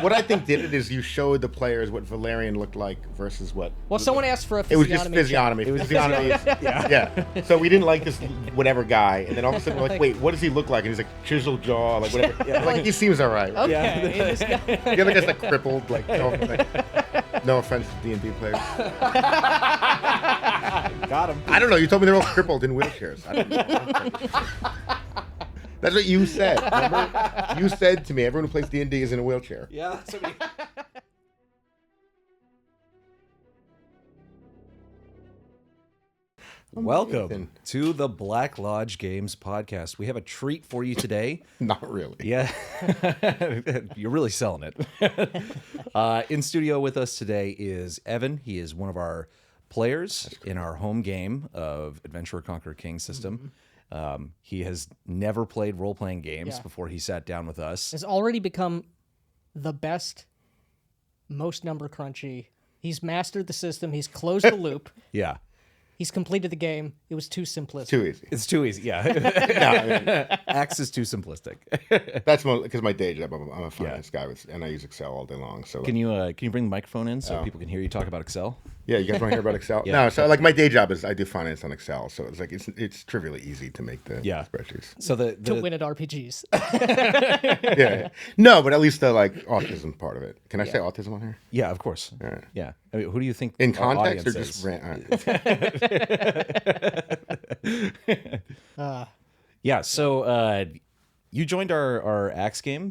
What I think did it is you showed the players what Valerian looked like versus what. Well, someone asked for a It was physiognomy. just physiognomy. Physiognomy is, yeah. So we didn't like this whatever guy, and then all of a sudden we're like, wait, what does he look like? And he's like chiseled jaw, like whatever. Like he seems all right. Okay. The other guy's like crippled, like no offense to D&D players. Got him. I don't know. You told me they're all crippled in wheelchairs. I don't know. That's what you said. Remember? You said to me, everyone who plays D&D is in a wheelchair. Yeah. That's what Welcome to the Black Lodge Games podcast. We have a treat for you today. Not really. Yeah. You're really selling it. In studio with us today is Evan. He is one of our players in our home game of Adventurer Conqueror King system. He has never played role-playing games before he sat down with us. Has already become the best, most number crunchy. He's mastered the system. He's closed the loop. Yeah. He's completed the game. It was too simplistic. Too easy. It's too easy, yeah. No, I mean, Axe is too simplistic. that's because my day job. I'm a finance guy, and I use Excel all day long. So Can you bring the microphone in so people can hear you talk about Excel? yeah, you guys want to hear about Excel? Yeah. No, so like my day job is I do finance on Excel, so it's like it's trivially easy to make the spreadsheets. So To win at RPGs. Yeah. No, but at least the like autism part of it. Can I say autism on here? Yeah, of course. Right. Yeah. I mean, who do you think In our context or audience just is? Yeah, so you joined our Axe game,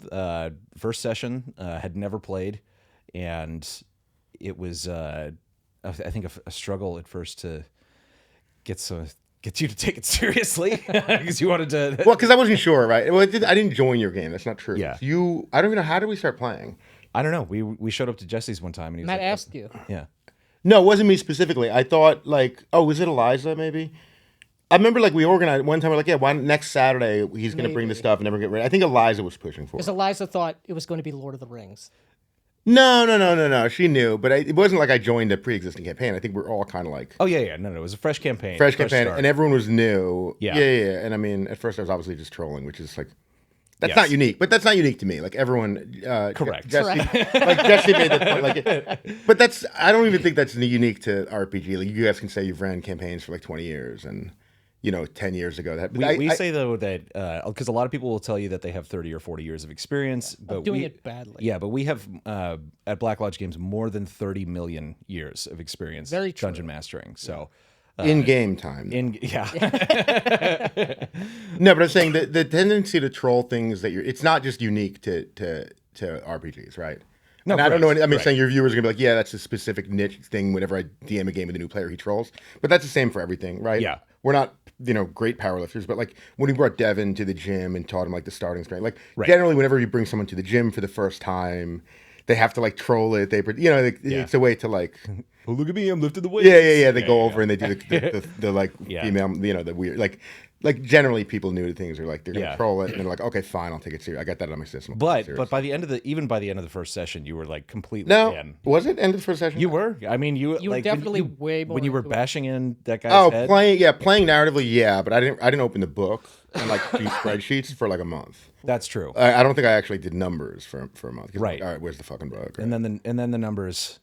first session, had never played, and it was, I think, a struggle at first to get you to take it seriously, because you wanted to... Well, because I wasn't sure, right? Well, I didn't join your game. That's not true. Yeah. I don't even know, how did we start playing? I don't know. We showed up to Jesse's one time, and he was Matt like, asked you. Yeah. No, it wasn't me specifically. I thought like, oh, was it Eliza maybe? I remember like we organized one time. We're like, yeah, why next Saturday he's going to bring the stuff and never get ready. I think Eliza was pushing for it. Because Eliza thought it was going to be Lord of the Rings. No. She knew, but it wasn't like I joined a pre-existing campaign. I think we're all kind of like Oh, yeah. No, it was a fresh campaign. fresh campaign, start. and everyone was new. Yeah. Yeah. And I mean, at first I was obviously just trolling, which is like. That's Yes. not unique, but that's not unique to me. Like everyone, Correct. Jesse, like Jesse made that point. Like, but I don't even think that's unique to RPG. Like you guys can say you've ran campaigns for like 20 years, and 10 years ago that. We say though that because a lot of people will tell you that they have 30 or 40 years of experience, but Doing it badly. Yeah, but we have at Black Lodge Games more than 30 million years of experience. Very true. Dungeon mastering. So. In game time. No, but I'm saying that the tendency to troll things that it's not just unique to RPGs, right? No, and I don't know. I'm correct. saying your viewers are gonna be like, yeah, that's a specific niche thing. Whenever I DM a game with a new player, he trolls. But that's the same for everything, right? Yeah. We're not, great powerlifters, but like when we brought Devin to the gym and taught him like the starting strength, like Right. generally whenever you bring someone to the gym for the first time, they have to like troll it. It's a way to like. Oh, look at me! I'm lifting the weight. Yeah. They go over and they do the like female, the weird, like generally people new to things are like they're gonna troll it and they're like, okay, fine, I'll take it serious. I got that on my system. But by the end of the first session, you were like completely no, in. was it end of the first session? You were. I mean, you were like definitely way more when you were into it. bashing in that guy's head. playing narratively, yeah, but I didn't open the book and like do spreadsheets for like a month. That's true. I don't think I actually did numbers for a month. Right. All right, where's the fucking book? Right. And then the numbers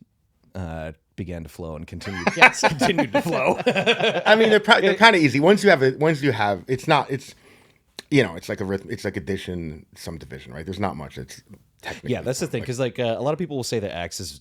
began to flow and continued. Yes, continued to flow. I mean, they're kind of easy. Once you have, it's like addition, some division, right? There's not much. It's technically. Yeah, that's the thing, because like a lot of people will say that Axe is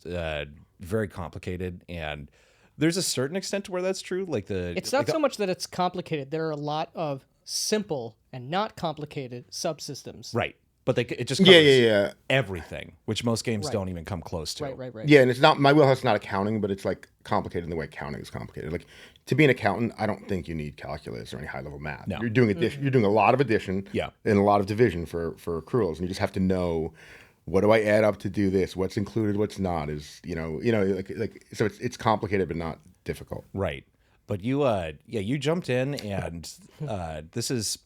very complicated, and there's a certain extent to where that's true. Like It's not so much that it's complicated. There are a lot of simple and not complicated subsystems. right, but it just covers Yeah. everything, which most games Right. don't even come close to. Right. Yeah, and it's not my wheelhouse. Is not accounting, but it's like complicated in the way accounting is complicated. Like to be an accountant, I don't think you need calculus or any high level math. No. You're doing addition. You're doing a lot of addition. Yeah. And a lot of division for accruals, and you just have to know what do I add up to do this? What's included? What's not? Is like so it's complicated but not difficult. Right. But you jumped in, and this is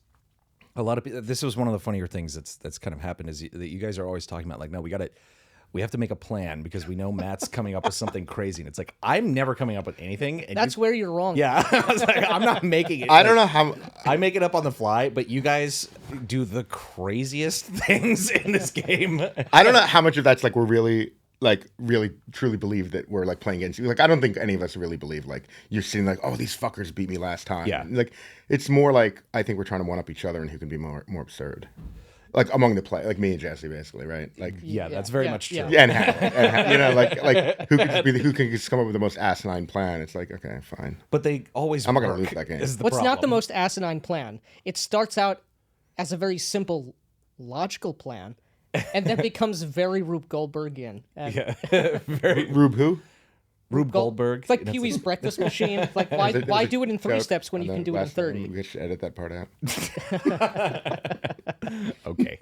a lot of. This was one of the funnier things that's kind of happened is that you guys are always talking about like, no, we got we have to make a plan because we know Matt's coming up with something crazy. And it's like, I'm never coming up with anything. And That's where you're wrong. yeah. I was like, I'm not making it. I don't know how. I make it up on the fly, but you guys do the craziest things in this game. I don't know how much of that's like we're really truly believe that we're like playing against you. Like I don't think any of us really believe like you're sitting like, oh, these fuckers beat me last time. Yeah. Like it's more like I think we're trying to one up each other and who can be more absurd. Like among the play, like me and Jesse, basically, right? Like Yeah, that's very much true. yeah, and Hal, you know, like who can just come up with the most asinine plan? It's like okay, fine. But they always I'm not gonna work, lose that game. is the What's not the problem. most asinine plan? It starts out as a very simple, logical plan, and then becomes very Rube Goldbergian. And Yeah. Very Rube who? Rube Goldberg. It's like and it's Pee-wee's Breakfast Machine. Like, why do it in 3 steps when you can do it in 30? We should edit that part out. Okay.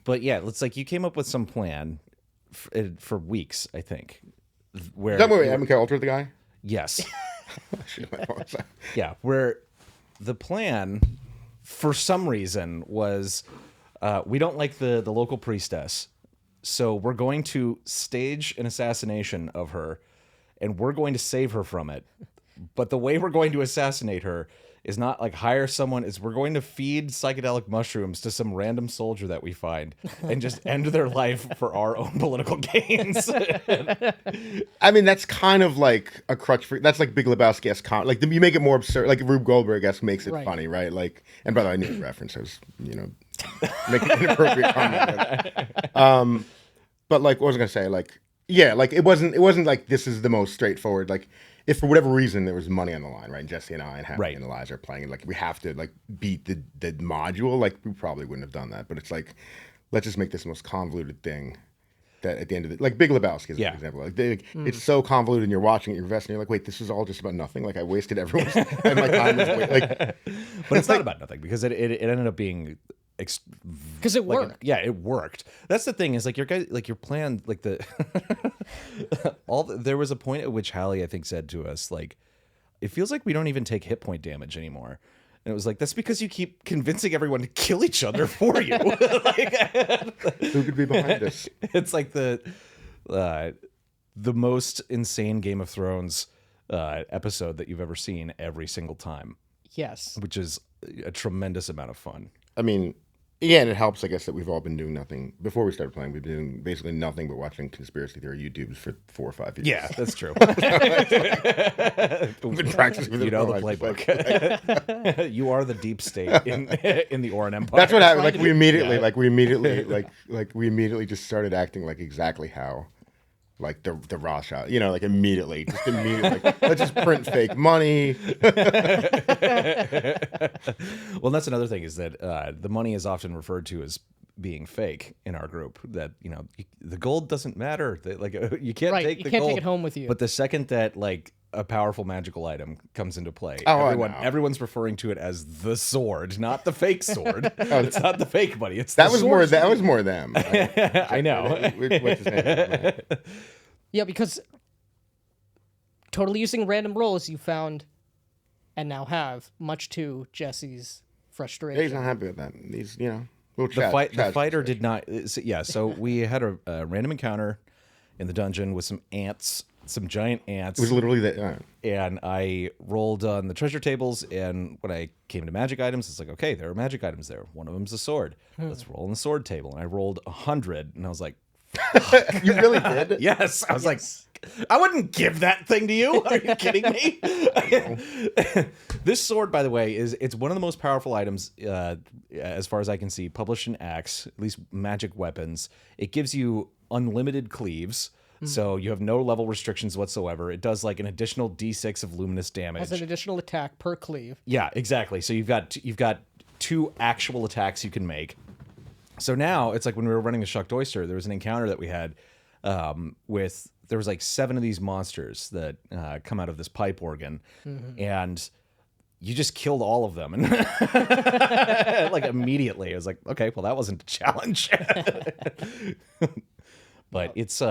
But yeah, it's like you came up with some plan for weeks, I think. Where Don't worry, MK Ultra the guy. yes, Shit, my phone's out. yeah, where the plan for some reason was we don't like the local priestess, so we're going to stage an assassination of her, and we're going to save her from it. But the way we're going to assassinate her is not like hire someone, is we're going to feed psychedelic mushrooms to some random soldier that we find and just end their life for our own political gains. I mean, that's kind of like a crutch for. That's like Big Lebowski-esque like you make it more absurd. Like Rube Goldberg, I guess, makes it Right. funny, right? Like, and by the way, I knew the reference. I was, making an inappropriate comment. But like, what was I gonna say? Like, yeah, like it wasn't like this is the most straightforward. Like, if for whatever reason there was money on the line, right? Jesse and I and Happy Right. and Eliza are playing, and like we have to like beat the module. Like we probably wouldn't have done that, but it's like let's just make this the most convoluted thing. That at the end of it, like Big Lebowski is Yeah. an example. Like it's so convoluted, and you're watching it, you're investing. You're like, wait, this is all just about nothing. Like I wasted everyone's and my time. But it's not about nothing because it ended up being Because it like worked. yeah, it worked. That's the thing is like your guys, like your plan, like the there was a point at which Hallie I think said to us like, it feels like we don't even take hit point damage anymore. And it was like, that's because you keep convincing everyone to kill each other for you. Who could be behind this? It's like the most insane Game of Thrones episode that you've ever seen every single time, Yes. which is a tremendous amount of fun. I mean, yeah, and it helps, I guess, that we've all been doing nothing before we started playing. We've been doing basically nothing but watching conspiracy theory YouTubes for 4 or 5 years. Yeah, that's true. We've been practicing with You it know for the like- playbook. You are the deep state in the Oran Empire. That's what happened. Like we immediately just started acting like exactly how, like the Rothschild, like immediately, like, let's just print fake money. Well, that's another thing is that the money is often referred to as being fake in our group. That the gold doesn't matter. Like you can't Right, take you the can't gold. take it home with you. But the second that like a powerful magical item comes into play, Oh, I know. everyone's referring to it as the sword, not the fake sword. It's not the fake money. It's That the was sword. more. That was more them. I know. What's his name? Yeah, because totally using random rolls you found and now have, much to Jesse's frustration. Yeah, he's not happy with that. He's little The fighter did not. Yeah, so we had a random encounter in the dungeon with some ants, some giant ants. It was literally that. And I rolled on the treasure tables, and when I came to magic items, it's like, okay, there are magic items there. One of them's a sword. Let's roll on the sword table. And I rolled 100, and I was like, You really did? yes. I was like, I wouldn't give that thing to you. Are you kidding me? This sword, by the way, it's one of the most powerful items, as far as I can see, published in Axe, at least magic weapons. It gives you unlimited cleaves. So you have no level restrictions whatsoever. It does like an additional D6 of luminous damage. Has an additional attack per cleave. Yeah, exactly. So you've got 2 actual attacks you can make. So now it's like when we were running the Shucked Oyster, there was an encounter that we had there was like 7 of these monsters that come out of this pipe organ, and you just killed all of them, and like immediately, I was like, okay, well that wasn't a challenge. But it's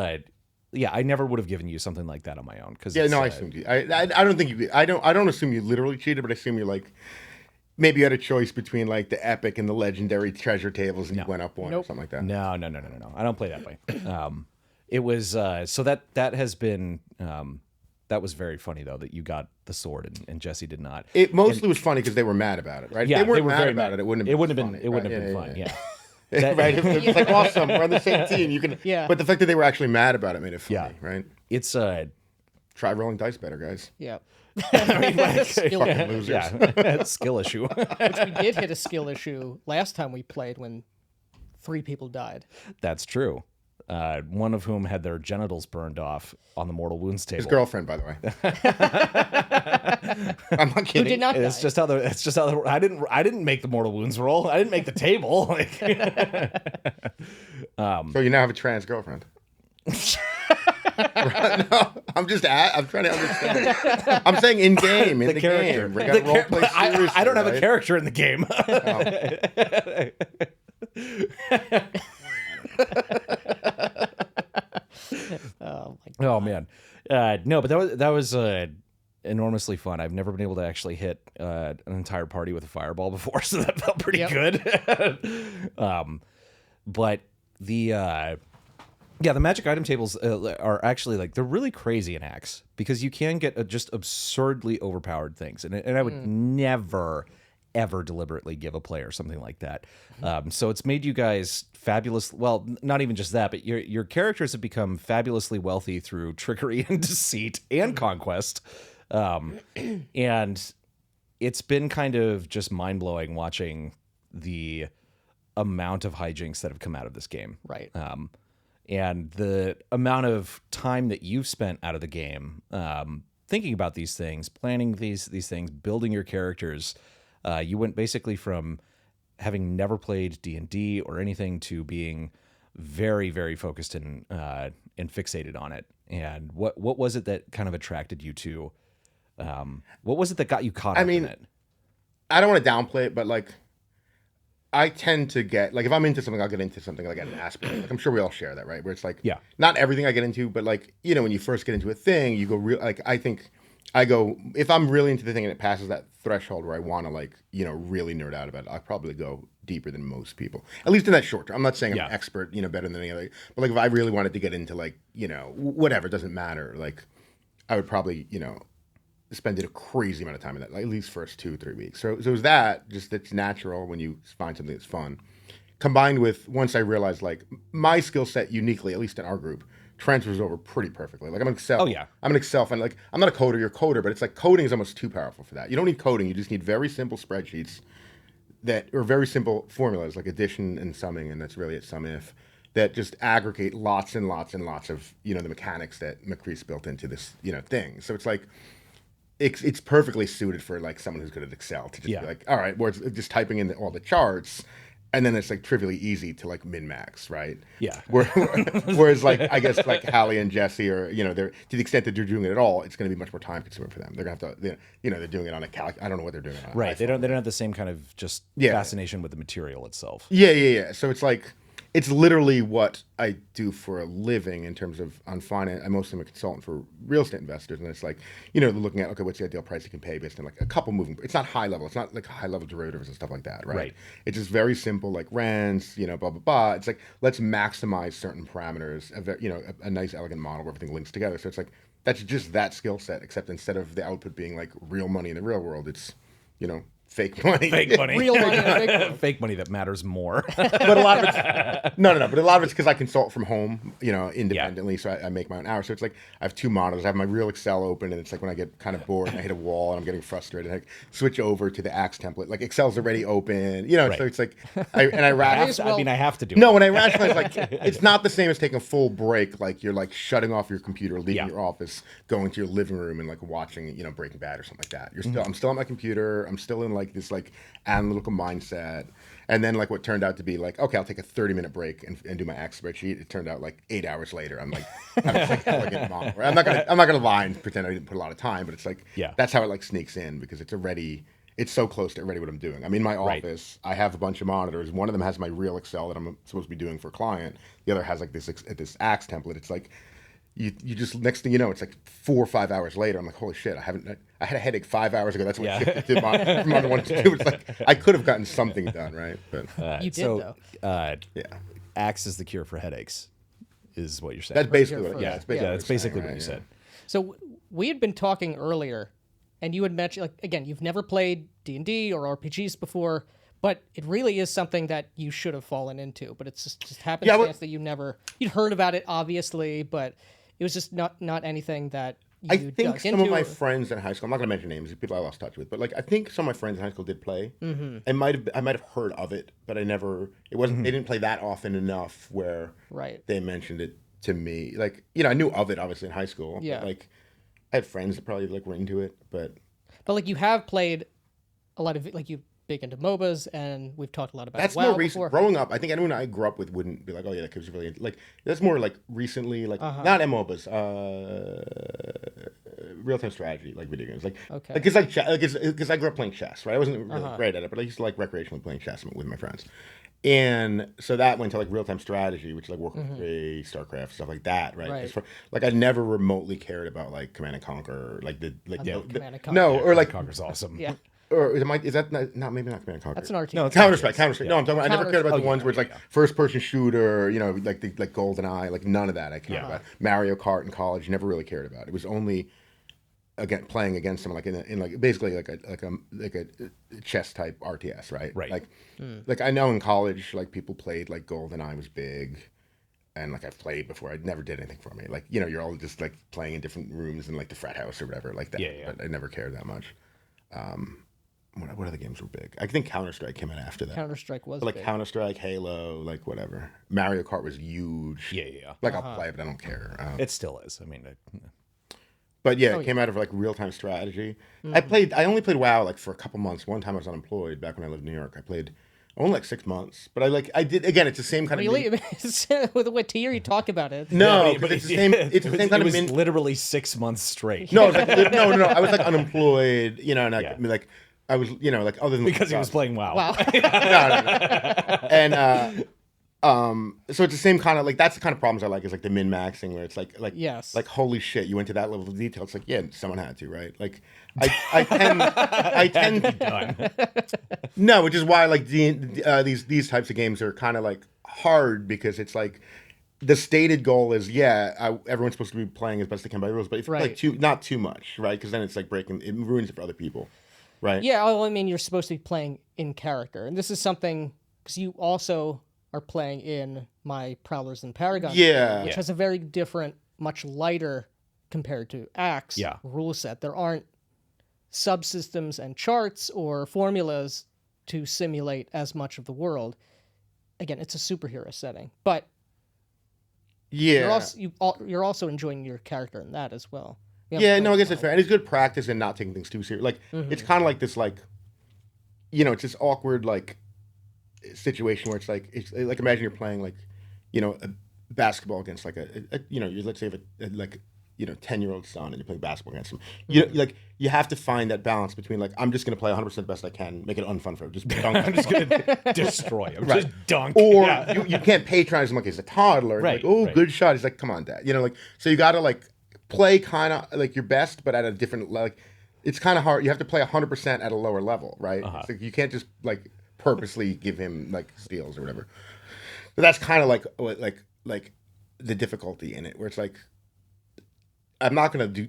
yeah, I never would have given you something like that on my own because Yeah, no, I assumed you. I don't think you. I don't assume you literally cheated, but I assume you're like. maybe you had a choice between like the epic and the legendary treasure tables, and you went up one or something like that. No. I don't play that way. It was so that has been that was very funny though that you got the sword and Jesse did not. It mostly was funny because they were mad about it, right? Yeah, if they weren't were mad very about mad. it. It wouldn't have been. It wouldn't have been fun. Yeah. Right? If it was like awesome, we're on the same team. You can. Yeah. But the fact that they were actually mad about it made it funny, right? It's Try rolling dice better, guys. Yeah. Fucking losers. yeah, skill issue. We did hit a skill issue last time we played when 3 people died. That's true. One of whom had their genitals burned off on the mortal wounds table. His girlfriend, by the way. I'm not Who kidding. did not die? It's just how the I didn't make the mortal wounds roll. I didn't make the table. Like, So you now have a trans girlfriend. No, I'm trying to understand. I'm saying in game, in the character. game. We got role play seriously, I don't have a right? character in the game. Oh man, no, but that was enormously fun. I've never been able to actually hit an entire party with a fireball before, so that felt pretty good. But the the magic item tables are actually like they're really crazy in Axe because you can get just absurdly overpowered things, and I would never ever deliberately give a player something like that. So it's made you guys fabulous. Well, not even just that, but your characters have become fabulously wealthy through trickery and deceit and conquest. And it's been kind of just mind blowing watching the amount of hijinks that have come out of this game. Right. And the amount of time that you've spent out of the game, thinking about these things, planning these things, building your characters. You went basically from having never played D&D or anything to being very, very focused and fixated on it. And what was it that kind of attracted you to? What was it that got you caught up in it? I don't want to downplay it, but like, I tend to get like if I'm into something, I'll get into something like an aspect. Like I'm sure we all share that, right? Where it's like, not everything I get into, but like when you first get into a thing, you go real. Like I think I go if I'm really into the thing and it passes that threshold where I want to like really nerd out about it, I'll probably go deeper than most people. At least in that short term. I'm not saying I'm an expert, better than any other. But like if I really wanted to get into like whatever, it doesn't matter. Like I would probably spend a crazy amount of time in that, like at least first 2-3 weeks. So it was that just that's natural when you find something that's fun, combined with once I realized like my skill set uniquely, at least in our group, transfers over pretty perfectly. Like I'm an Excel. Oh yeah. I'm an Excel fan. Like I'm not a coder. You're a coder, but it's like coding is almost too powerful for that. You don't need coding. You just need very simple spreadsheets or very simple formulas like addition and summing, and that's really it. Sum if that just aggregate lots and lots and lots of the mechanics that Macrease built into this thing. So it's like. It's perfectly suited for like someone who's good at Excel to just be like, all right, well, it's just typing in all the charts, and then it's like trivially easy to like min max, right? Yeah. Whereas like I guess like Hallie and Jesse are they're to the extent that they're doing it at all, it's going to be much more time consuming for them. They're gonna have to they're doing it on a I don't know what they're doing on a Right. iPhone. They don't have the same kind of just fascination with the material itself. Yeah. So it's like. It's literally what I do for a living in terms of on finance. I mostly am a consultant for real estate investors, and it's like they're looking at what's the ideal price you can pay based on like a couple moving. It's not high level. It's not like high level derivatives and stuff like that, right? It's just very simple like rents, blah blah blah. It's like let's maximize certain parameters. A nice elegant model where everything links together. So it's like that's just that skill set, except instead of the output being like real money in the real world, it's fake money. Fake money. Real money. Fake money. Fake money that matters more. But a lot of it's no. But a lot of it's because I consult from home, independently. So I make my own hours. So it's like I have 2 monitors. I have my real Excel open, and it's like when I get kind of bored and I hit a wall and I'm getting frustrated, I switch over to the Axe template. Like Excel's already open, So it's like I have to do. No, when I rationalize, like it's not the same as taking a full break. Like you're like shutting off your computer, leaving your office, going to your living room, and like watching Breaking Bad or something like that. I'm still on my computer. I'm still in like this like analytical mindset, and then like what turned out to be like, okay, I'll take a 30-minute break and do my Axe spreadsheet. It turned out like 8 hours later, I'm like, I'm not gonna lie and pretend I didn't put a lot of time, but it's like that's how it like sneaks in because it's so close to already what I'm doing. I'm in my office. I have a bunch of monitors. One of them has my real Excel that I'm supposed to be doing for a client. The other has like this Axe template. It's like you just next thing you know, it's like 4 or 5 hours later. I'm like, holy shit, I had a headache 5 hours ago. That's what shifted to from under 1 to 2. It's like I could have gotten something done, right? But You did, though. yeah, Axe is the cure for headaches, is what you're saying. that's basically what. for Yeah, that. that's basically, That's basically what you said. So we had been talking earlier, and you had mentioned, like, again, you've never played D&D or RPGs before, but it really is something that you should have fallen into. But it's just happenstance that you'd heard about it, obviously, but it was just not anything that you I think dug some into. of my friends in high school, I'm not going to mention names, people I lost touch with, but like I think some of my friends in high school did play. Mm-hmm. I might have heard of it, but I never. It wasn't. They didn't play that often enough where they mentioned it to me. Like I knew of it obviously in high school. Yeah. But, like I had friends that probably like were into it, but like you have played a lot of like you big into MOBAs, and we've talked a lot about that's WoW more recent. before. Growing up, I think anyone I grew up with wouldn't be like, oh yeah, that kid was really like. That's more like recently, like not MOBAs, real time strategy, like video games, like because because I grew up playing chess, right? I wasn't really great at it, but I used to like recreationally playing chess with my friends, and so that went to like real time strategy, which is like Warcraft 3, StarCraft, stuff like that, right? As far, like I never remotely cared about like Command and Conquer, like Command and Conquer. no, or like Conquer's awesome. Yeah. Or is that not maybe not Command and Conquer? That's an RTS. No, it's Counter-Strike. Yeah. No, I'm talking about, I never cared about the ones where it's like yeah. first-person shooter, like GoldenEye, like none of that I cared about. Mario Kart in college, never really cared about. It was only playing against someone like in like basically like a chess type RTS, right? Right. Like I know in college like people played like GoldenEye was big. And like I've played before, I never did anything for me. Like you're all just like playing in different rooms in like the frat house or whatever, like that. Yeah. But I never cared that much. What other games were big? I think Counter-Strike came out after that. Counter-Strike was But, like big. Counter-Strike, Halo, like whatever. Mario Kart was huge. Yeah. Like I'll play it, but I don't care. It still is. I mean, But yeah, it came out of like real-time strategy. I only played WoW like for a couple months. One time I was unemployed back when I lived in New York. I played only like 6 months. But I did again. It's the same kind Really? of. With what tier you talk about it? No, but it's the same. It's the same kind it of. was literally 6 months straight. No, it was like, no. I was like unemployed. And I mean, like I was, like other than because he was playing WoW. Wow. No. And so it's the same kind of like that's the kind of problems I like is like the min maxing where it's like Yes. like holy shit you went to that level of detail. It's like yeah, someone had to, right? Like I tend to Done. no, which is why like these types of games are kind of like hard because it's like the stated goal is everyone's supposed to be playing as best they can by the rules, but if like not too much, right? Because then it's like it ruins it for other people. Right. Yeah, well, I mean, you're supposed to be playing in character, and this is something because you also are playing in my Prowlers and Paragons, which has a very different, much lighter compared to Axe rule set. There aren't subsystems and charts or formulas to simulate as much of the world. Again, it's a superhero setting, but you're also enjoying your character in that as well. Yeah, no, I guess it's fair. And it's good practice in not taking things too serious. Like, it's kind of like this, like, it's this awkward, like, situation where it's like imagine you're playing, like, a basketball against, like, let's say, 10-year-old son and you're playing basketball against him. You have to find that balance between, like, I'm just going to play 100% the best I can, make it unfun for him. Just dunk. I'm just going to destroy him. Just dunk. Or you can't patronize him like he's a toddler. Right. Like, good shot. He's like, come on, Dad. So you got to, like, play kind of like your best, but at a different like. It's kind of hard. You have to play 100% at a lower level, right? So you can't just like purposely give him like steals or whatever. But that's kind of like the difficulty in it, where it's like I'm not gonna do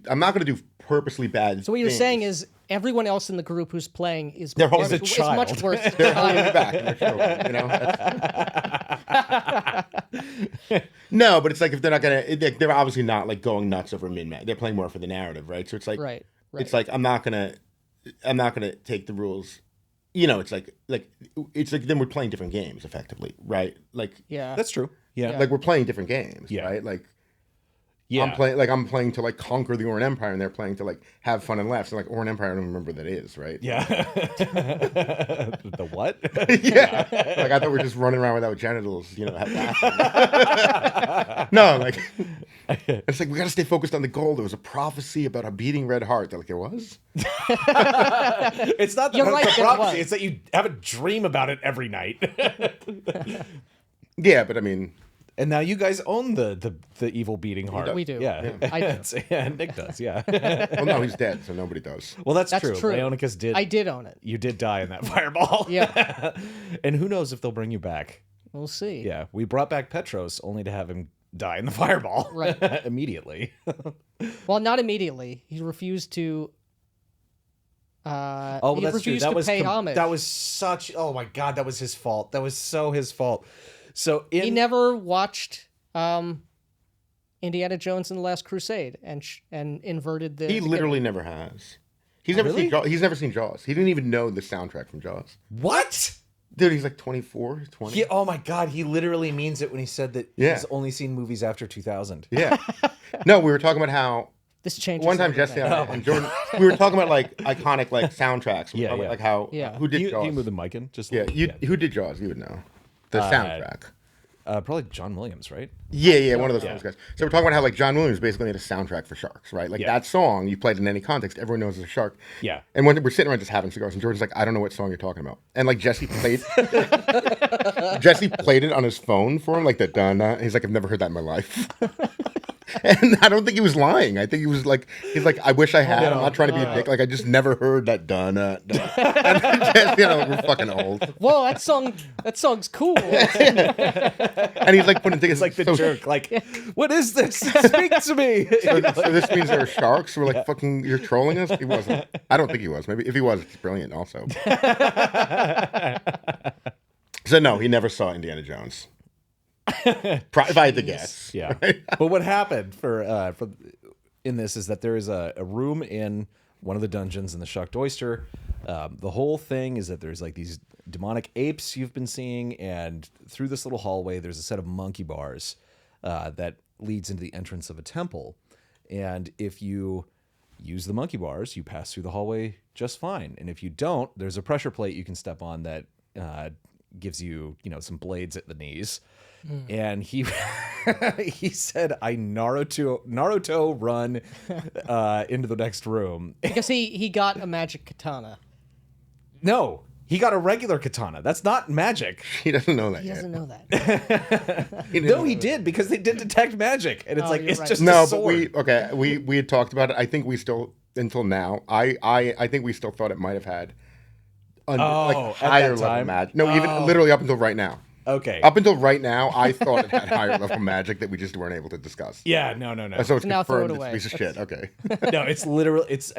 purposely bad. So what you're saying is everyone else in the group who's playing is a child. much worse. They're holding me back. And they're no, but it's like if they're not gonna, they're obviously not like going nuts over min-max. They're playing more for the narrative, right? So it's like, right. It's like I'm not gonna take the rules. It's like then we're playing different games effectively, right? Like That's true. Yeah. like we're playing different games, right? Like. Yeah. I'm playing to like conquer the Oran Empire, and they're playing to like have fun and laugh. So like Oran Empire, I don't remember what that is, right? Yeah. The what? Yeah. Like I thought we were just running around without genitals, laughing. No, like it's like we got to stay focused on the goal. There was a prophecy about a beating red heart. They're like, there was. It's not the, You're right, the there prophecy. was. It's that you have a dream about it every night. Yeah, but I mean. And now you guys own the evil beating heart. We do. Yeah. I do. Yeah, Nick does, yeah. Well, no, he's dead, so nobody does. Well, that's That's true. true. Leonicus did. I did own it. You did die in that fireball. Yeah. And who knows if they'll bring you back. We'll see. Yeah. We brought back Petros only to have him die in the fireball. Right. Immediately. Well, not immediately. He refused to. Oh, well, he that's true. refused to pay homage. That was such. Oh my God, that was his fault. That was so his fault. So He never watched Indiana Jones and the Last Crusade and inverted the. He literally never has. He's never Really? seen Jaws. He's never seen Jaws. He didn't even know the soundtrack from Jaws. What? Dude, he's like 24, 20. Oh my God, he literally means it when he said that Yeah. he's only seen movies after 2000. Yeah. No, we were talking about how This changes. one time everything. Jesse and Jordan, we were talking about like iconic like soundtracks. We were Yeah, talking yeah. about, like how Yeah. who did Do Jaws? you move the mic in? Just a Yeah, little? who did Jaws? You would know the soundtrack. Probably John Williams, right? Yeah, one of those guys. So we're talking about how like John Williams basically made a soundtrack for sharks, right? Like that song you played in any context, everyone knows it's a shark. Yeah. And when we're sitting around just having cigars, and Jordan's like, I don't know what song you're talking about, and like Jesse played it on his phone for him, like that dun. He's like, I've never heard that in my life. And I don't think he was lying. I think he was like, he's like, I wish I had. I'm not trying to be a dick. Like I just never heard that dun. And just, we're fucking old. Whoa, that song's cool. And he's like putting things It's like the jerk. Like, what is this? Speak to me. So this means there are sharks. We're like, fucking, you're trolling us? He wasn't. I don't think he was. Maybe if he was, it's brilliant also. So no, he never saw Indiana Jones. If I had to guess. Yeah. But what happened for in this is that there is a room in one of the dungeons in the Shucked Oyster. The whole thing is that there's like these demonic apes you've been seeing, and through this little hallway there's a set of monkey bars that leads into the entrance of a temple. And if you use the monkey bars, you pass through the hallway just fine. And if you don't, there's a pressure plate you can step on that gives you, some blades at the knees. And he he said, I Naruto run into the next room. Because he got a magic katana. No, he got a regular katana. That's not magic. He doesn't know that He yet. doesn't know that. No, he did, because they did detect magic. And it's you're right. just No, a sword. but we had talked about it. I think we still, until now, I think we still thought it might have had at higher that level time? magic. No, even literally up until right now. Okay. Up until right now, I thought it had higher level magic that we just weren't able to discuss. Yeah, no. So it's Now throw confirmed it it's a away. piece of shit. Okay. No, it's literally it's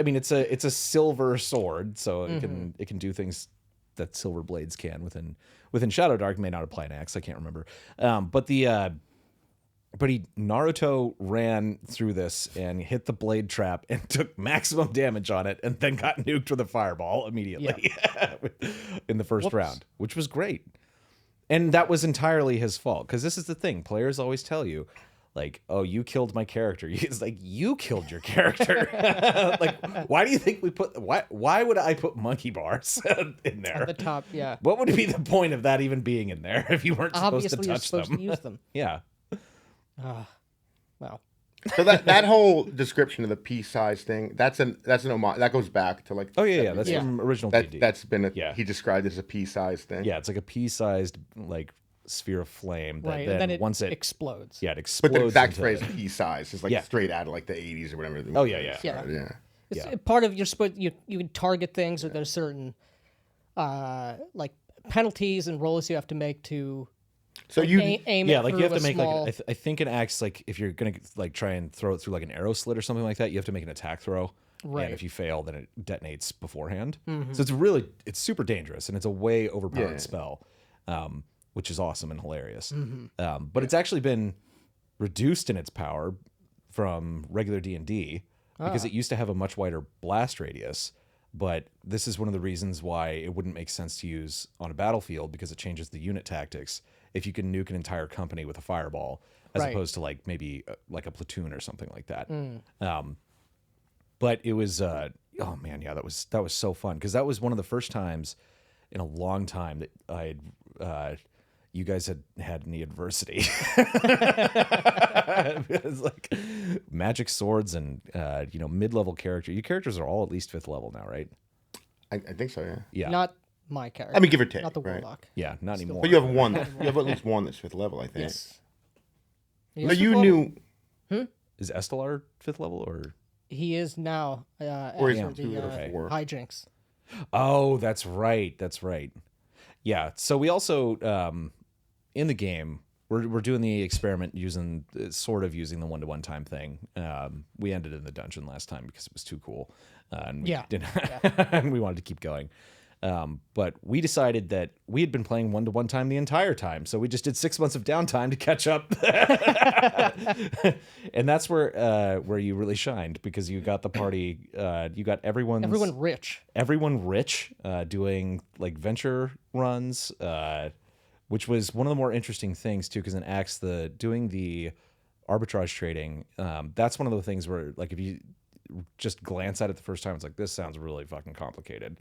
a silver sword, so it can do things that silver blades can within Shadow Dark. It may not apply an axe, I can't remember. But Naruto ran through this and hit the blade trap and took maximum damage on it, and then got nuked with a fireball immediately in the first round, which was great. And that was entirely his fault, because this is the thing. Players always tell you, like, oh, you killed my character. It's like, you killed your character. Like, why do you think why would I put monkey bars in there? At the top, yeah. What would be the point of that even being in there if you weren't supposed Obviously, to you're touch supposed them? to use them. Yeah. Well, So that whole description of the pea-sized thing, that's an homage. That goes back to like. Oh, yeah. That's Yeah. from original D&D. That's been Yeah. he described it as a pea-sized thing. Yeah, it's like a pea-sized, like, sphere of flame that right. then, And then it once it explodes. it But explodes. the exact into- phrase pea-sized is like Yeah. straight out of like the 80s or whatever. Oh, yeah. Yeah. It's Yeah. part of you can target things, or there's certain like penalties and rolls you have to make to So you aim Yeah, it like you through have to a make small... like I think an axe, like if you're gonna like try and throw it through like an arrow slit or something like that, you have to make an attack throw. Right. And if you fail, then it detonates beforehand. So it's super dangerous, and it's a way overpowered spell, which is awesome and hilarious. But it's actually been reduced in its power from regular D&D because it used to have a much wider blast radius. But this is one of the reasons why it wouldn't make sense to use on a battlefield, because it changes the unit tactics if you can nuke an entire company with a fireball, as Right. opposed to like maybe like a platoon or something like that. But it was oh man, yeah, that was so fun, because that was one of the first times in a long time that you guys had any adversity. It's like magic swords and mid-level character. Your characters are all at least 5th level now, right? I think so, yeah. Yeah. Not my character. I mean, give or take. Not the right? warlock. Yeah, not anymore. But you have one. You have at least one that's 5th level, I think. Yes. No, you knew. Is Estelar 5th level or? He is now Or is after he 2 or the 4? hijinks. Oh, that's right. That's right. Yeah. So we also in the game we're doing the experiment using the 1-to-1 time thing. We ended in the dungeon last time because it was too cool, and we didn't. And we wanted to keep going. But we decided that we had been playing 1-to-1 time the entire time, so we just did 6 months of downtime to catch up. And that's where you really shined, because you got the party. You got everyone rich. Everyone rich, doing like venture runs, which was one of the more interesting things too, because in Axe, doing the arbitrage trading, that's one of the things where, like, if you just glance at it the first time, it's like, this sounds really fucking complicated.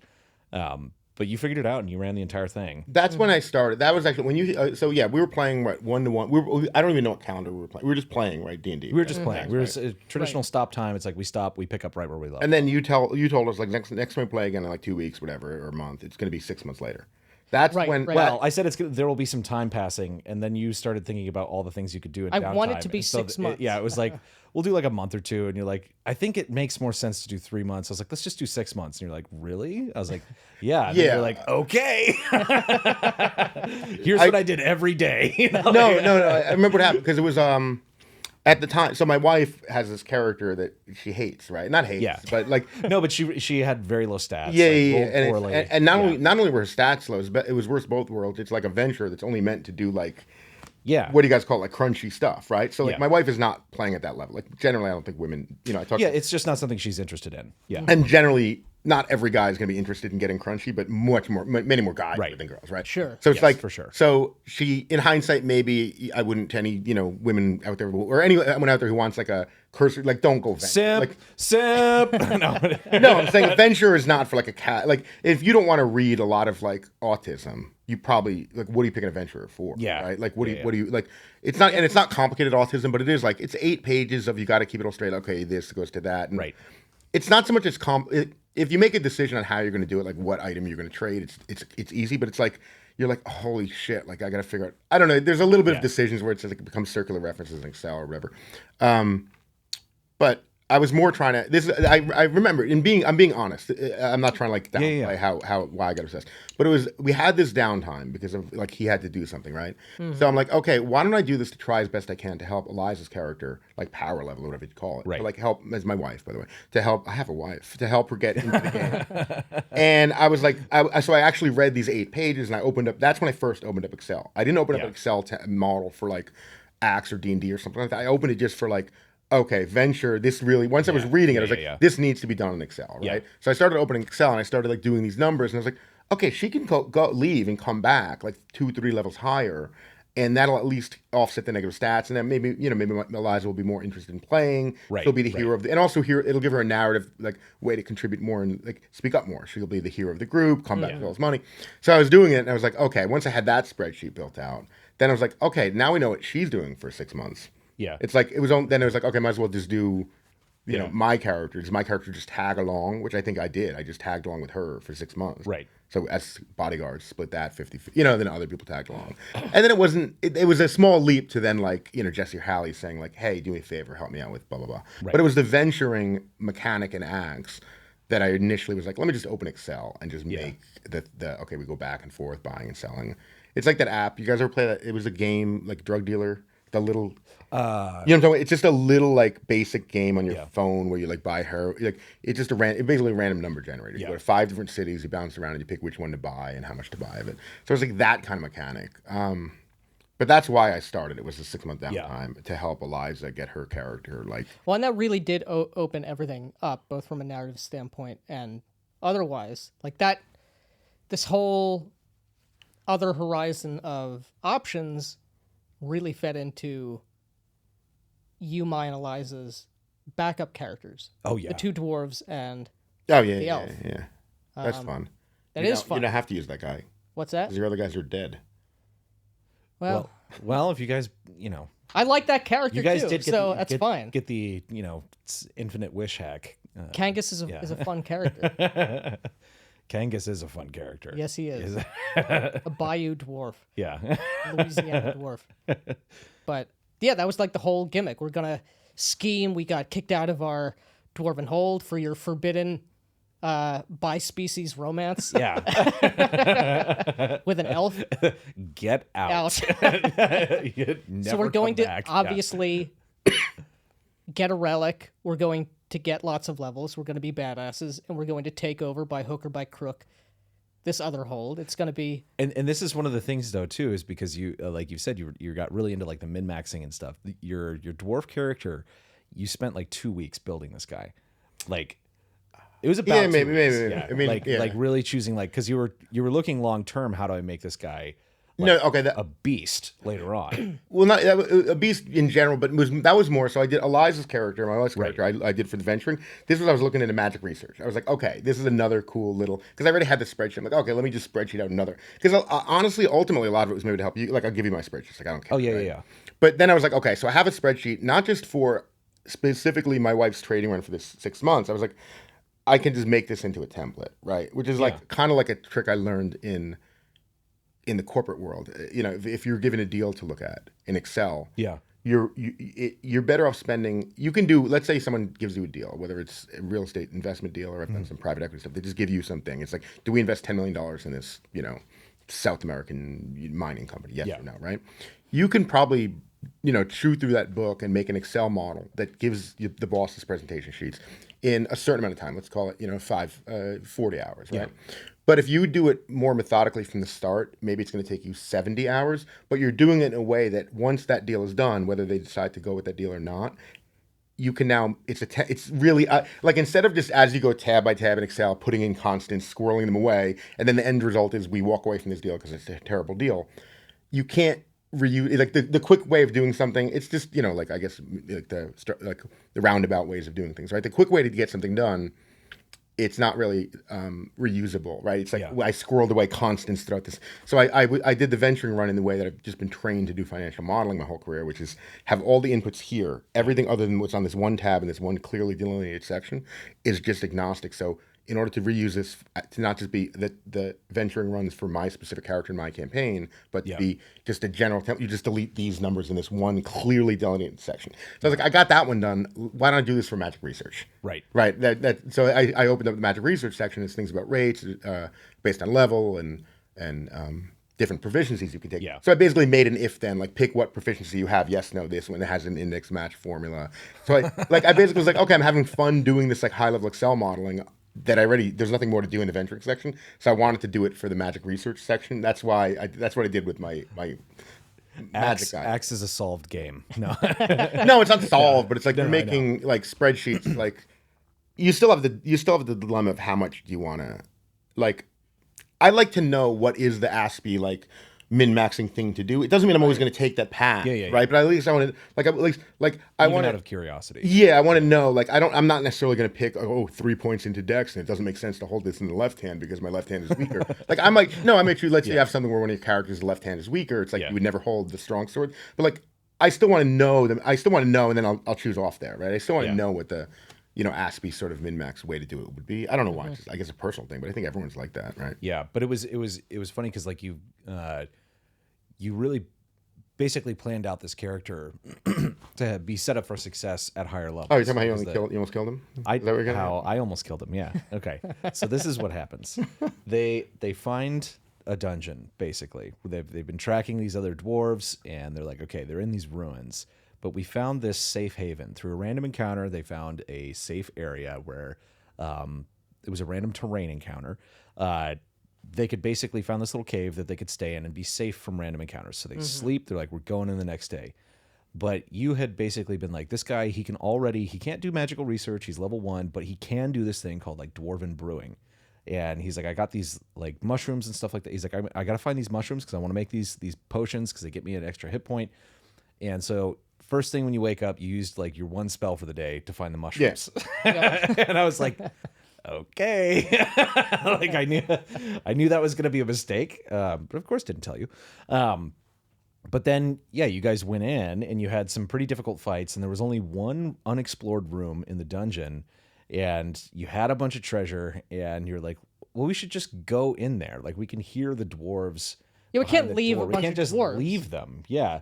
But you figured it out and you ran the entire thing. That's when I started. That was actually when you. So yeah, we were playing 1-to-1. I don't even know what calendar we were playing. We were just playing, right? D&D. We were just playing. We were traditional stop time. It's like we stop, we pick up right where we left. And then you told us, like, next time we play again in like 2 weeks, whatever, or a month, it's going to be 6 months later. That's when. Right. Well, I said there will be some time passing, and then you started thinking about all the things you could do in downtime. I want it to be 6 months. It was like, we'll do like a month or two, and you're like, I think it makes more sense to do 3 months. I was like, let's just do 6 months, and you're like, really? I was like, yeah. And you're like, okay. Here's what I did every day. You know? No. I remember what happened, because it was at the time. So my wife has this character that she hates, right? Not hates, but like no, but she had very low stats. And not only were her stats low, but it was worse both worlds. It's like a venture that's only meant to do like. Yeah. What do you guys call it? Like crunchy stuff, right? So like my wife is not playing at that level. Like generally, I don't think women, I talk. Yeah, it's just not something she's interested in. Yeah. And generally, not every guy is going to be interested in getting crunchy, but many more guys than girls, right? Sure. So it's like for sure. So she, in hindsight, maybe I wouldn't to any women out there or anyone out there who wants like a cursor, like, don't go venture. Simp. No, I'm saying venture is not for like a cat. Like, if you don't want to read a lot of like autism, you probably like, what are you picking a venture for? Yeah. Right. Like, what do you like? It's not, and it's not complicated autism, but it is like, it's 8 pages of, you got to keep it all straight. Okay, this goes to that. And it's not so much as if you make a decision on how you're going to do it, like what item you're going to trade, it's easy, but it's like, you're like, holy shit, like I got to figure out, I don't know. There's a little bit of decisions where it's like, it becomes circular references in Excel or whatever. But I was more trying to, I remember I'm being honest. I'm not trying to like downplay why I got obsessed, but we had this downtime because of like, he had to do something, right? Mm-hmm. So I'm like, okay, why don't I do this to try as best I can to help Eliza's character, like power level or whatever you call it. Right. To like help, as my wife, by the way, to help, I have a wife, to help her get into the game. And I was like, so I actually read these 8 pages and I opened up, that's when I first opened up Excel. I didn't open up an Excel model for like Axe or D&D or something like that. I opened it just for like, okay, venture, this really, once I was reading it, I was like, this needs to be done in Excel, right? Yeah. So I started opening Excel and I started like doing these numbers and I was like, okay, she can go leave and come back like 2-3 levels higher, and that'll at least offset the negative stats, and then maybe Eliza will be more interested in playing. Right. She'll be the hero of the, and also here it'll give her a narrative like way to contribute more and like speak up more. She'll be the hero of the group, come back with all this money. So I was doing it and I was like, okay, once I had that spreadsheet built out, then I was like, okay, now we know what she's doing for 6 months. Yeah, it's like then it was like, okay, might as well just do, you know, my character. Does my character just tag along? Which I think I did. I just tagged along with her for 6 months. Right. So as bodyguards, split that 50. Then other people tagged along, and then it wasn't. It was a small leap to then like Jesse or Hallie saying like, hey, do me a favor, help me out with blah blah blah. Right. But it was the venturing mechanic in Axe that I initially was like, let me just open Excel and just make the okay, we go back and forth buying and selling. It's like that app. You guys ever play that? It was a game like Drug Dealer. The little, you know what I'm talking about? It's just a little like basic game on your phone where you like buy her, like it's just it's basically a random number generator. You go to 5 different cities, you bounce around and you pick which one to buy and how much to buy of it. So it's like that kind of mechanic. But that's why I started. It was a 6-month downtime to help Eliza get her character like. Well, and that really did open everything up, both from a narrative standpoint and otherwise. Like that, this whole other horizon of options really fed into my and Eliza's backup characters. Oh yeah, the 2 dwarves and the elf. Yeah. That's fun. That is fun. You don't have to use that guy. What's that? Because your other guys are dead. Well, if you guys, I like that character too. That's fine. Get the infinite wish hack. Kangas is a fun character. Kangas is a fun character. Yes, he is. A bayou dwarf. Yeah. Louisiana dwarf. But yeah, that was like the whole gimmick. We're gonna scheme. We got kicked out of our dwarven hold for your forbidden bi-species romance. Yeah. With an elf. Get out. So Never we're going come to back. obviously get a relic. We're going to get lots of levels. We're going to be badasses, and we're going to take over by hook or by crook this other hold. It's going to be... And this is one of the things, though, too, is because you, like you said, you got really into like the min-maxing and stuff. Your dwarf character, you spent like 2 weeks building this guy. Like, it was about maybe. Yeah. I mean, like really choosing, like, because you were looking long term. How do I make this guy a beast later on? Well, not a beast in general, but that was more. So I did Eliza's character, my wife's character. I did for the venturing. This was I was looking into magic research. I was like, okay, this is another cool little because I already had the spreadsheet. I'm like, okay, let me just spreadsheet out another. Because honestly, ultimately, a lot of it was maybe to help you. Like, I'll give you my spreadsheets. Like, I don't care. Oh yeah, right? yeah. But then I was like, okay, so I have a spreadsheet not just for specifically my wife's trading run for this 6 months. I was like, I can just make this into a template, right? Which is like kind of like a trick I learned in the corporate world. You know, if you're given a deal to look at in Excel, you're better off spending. You can do. Let's say someone gives you a deal, whether it's a real estate investment deal or I've done some private equity stuff. They just give you something. It's like, do we invest $10 million in this? You know, South American mining company? Yes or no? Right? You can probably chew through that book and make an Excel model that gives you the boss's presentation sheets in a certain amount of time. Let's call it 40 hours, right? But if you do it more methodically from the start, maybe it's going to take you 70 hours, but you're doing it in a way that once that deal is done, whether they decide to go with that deal or not, you can now, it's really, like instead of just as you go tab by tab in Excel, putting in constants, squirreling them away, and then the end result is we walk away from this deal because it's a terrible deal, you can't reuse, like the quick way of doing something, it's just, like I guess like the roundabout ways of doing things, right? The quick way to get something done, it's not really reusable, right? It's like I squirreled away constants throughout this. So I did the venturing run in the way that I've just been trained to do financial modeling my whole career, which is have all the inputs here. Everything other than what's on this one tab in this one clearly delineated section is just agnostic. So in order to reuse this, to not just be the venturing runs for my specific character in my campaign, but to be just a general template, you just delete these numbers in this one clearly delineated section. So I was like, I got that one done. Why don't I do this for magic research? Right. So I opened up the magic research section. It's things about rates based on level and different proficiencies you can take. Yeah. So I basically made an if-then, like pick what proficiency you have, yes, no, this one. It has an index match formula. So I basically was like, okay, I'm having fun doing this like high-level Excel modeling that there's nothing more to do in the venturing section. So I wanted to do it for the magic research section. That's why that's what I did with my magic guy. Axe is a solved game. No. No, it's not solved, but it's like you're making like spreadsheets. Like you still have the dilemma of how much do you want to, like, I like to know what is the ASPE like min-maxing thing to do. It doesn't mean I'm always going to take that path, right? But at least I want to I want out of curiosity. Yeah, I want to know. Like I'm not necessarily going to pick 3 points into Dex, and it doesn't make sense to hold this in the left hand because my left hand is weaker. Like I might choose. Let's say you have something where one of your characters' left hand is weaker. It's like you would never hold the strong sword. But like I still want to know them. I still want to know, and then I'll choose off there, right? I still want to know what the ASPE sort of min-max way to do it would be. I don't know why. It's just, I guess a personal thing, but I think everyone's like that, right? Yeah, but it was funny because like you really basically planned out this character to be set up for success at higher levels. Oh, you're talking about you almost killed him? I almost killed him. Yeah. Okay. So this is what happens. They find a dungeon basically. They've been tracking these other dwarves, and they're like, okay, they're in these ruins. But we found this safe haven through a random encounter. They found a safe area where it was a random terrain encounter. They could basically find this little cave that they could stay in and be safe from random encounters. So they sleep. They're like, we're going in the next day. But you had basically been like, this guy, he can't do magical research. He's level 1, but he can do this thing called like dwarven brewing. And he's like, I got these like mushrooms and stuff like that. He's like, I got to find these mushrooms because I want to make these potions because they get me an extra hit point. And so first thing when you wake up, you used like your one spell for the day to find the mushrooms. Yeah. And I was like, okay. Like I knew that was going to be a mistake, but of course didn't tell you. But then, you guys went in and you had some pretty difficult fights, and there was only one unexplored room in the dungeon, and you had a bunch of treasure, and you're like, well, we should just go in there. Like we can hear the dwarves. Yeah, we can't leave a bunch of dwarves. We can't just leave them. Yeah.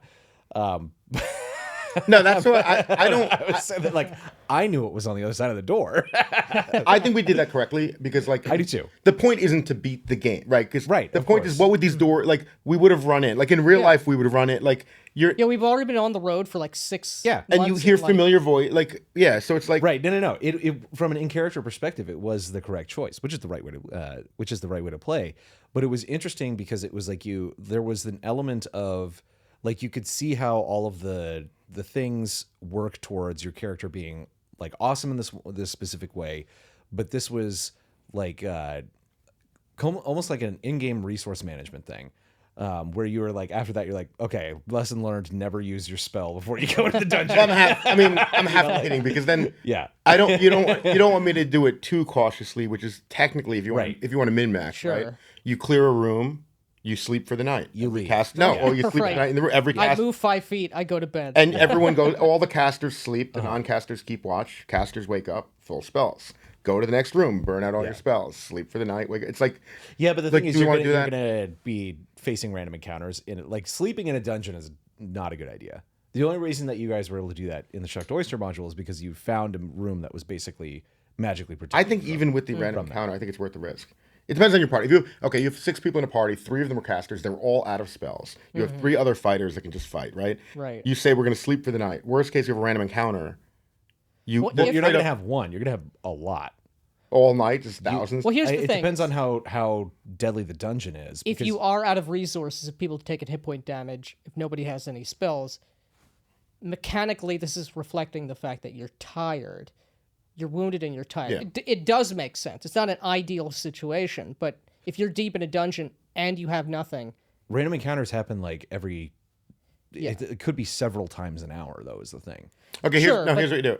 No, that's what I don't. I was saying that, like, I knew it was on the other side of the door. I think we did that correctly because, like, I do too. The point isn't to beat the game, right? Because Right, the of point course. is, what would these doors like? We would have run it like in real life. We would have run it like you're. Yeah, we've already been on the road for like 6 Yeah. And you months hear like, familiar voice, like So it's like Right. No. It from an in-character perspective, it was the correct choice, which is the right way to play. But it was interesting because it was like there was an element of like you could see how all of the things work towards your character being like awesome in this specific way, but this was like almost like an in-game resource management thing. Where you were like, after that, you're like, okay, lesson learned: never use your spell before you go into the dungeon. I'm half kidding because then Yeah. you don't want me to do it too cautiously, which is technically if you want Right. if you want to min max, right? Sure. You clear a room, you sleep for the night. You Every leave. Cast or you sleep for Right. the night in the room. Every I cast move 5 feet, I go to bed. and everyone goes. All the casters sleep. The non-casters keep watch. Casters wake up, full spells. Go to the next room, burn out all your spells, sleep for the night. Wake. It's like Yeah, but the Like, thing is, do we you're wanna gonna, do you're that? gonna be facing random encounters in it. Like sleeping in a dungeon is not a good idea. The only reason that you guys were able to do that in the Shucked Oyster module is because you found a room that was basically magically protected. I think even with the random encounter, I think it's worth the risk. It depends on your party. If you have 6 people in a party, 3 of them are casters. They're all out of spells. You have 3 other fighters that can just fight, right? Right. You say we're going to sleep for the night. Worst case, you have a random encounter. Well, You're not Straight gonna have one. You're gonna have a lot. all night, just thousands. Well, here's the It thing. depends on how deadly the dungeon is. If because- you are out of resources, if people take a hit point damage, if nobody has any spells, mechanically, this is reflecting the fact that you're tired. You're wounded and you're tired. Yeah. It does make sense. It's not an ideal situation, but if you're deep in a dungeon and you have nothing, random encounters happen like every. Yeah. It could be several times an hour, though. Is the thing. Okay, Sure, here's what you do.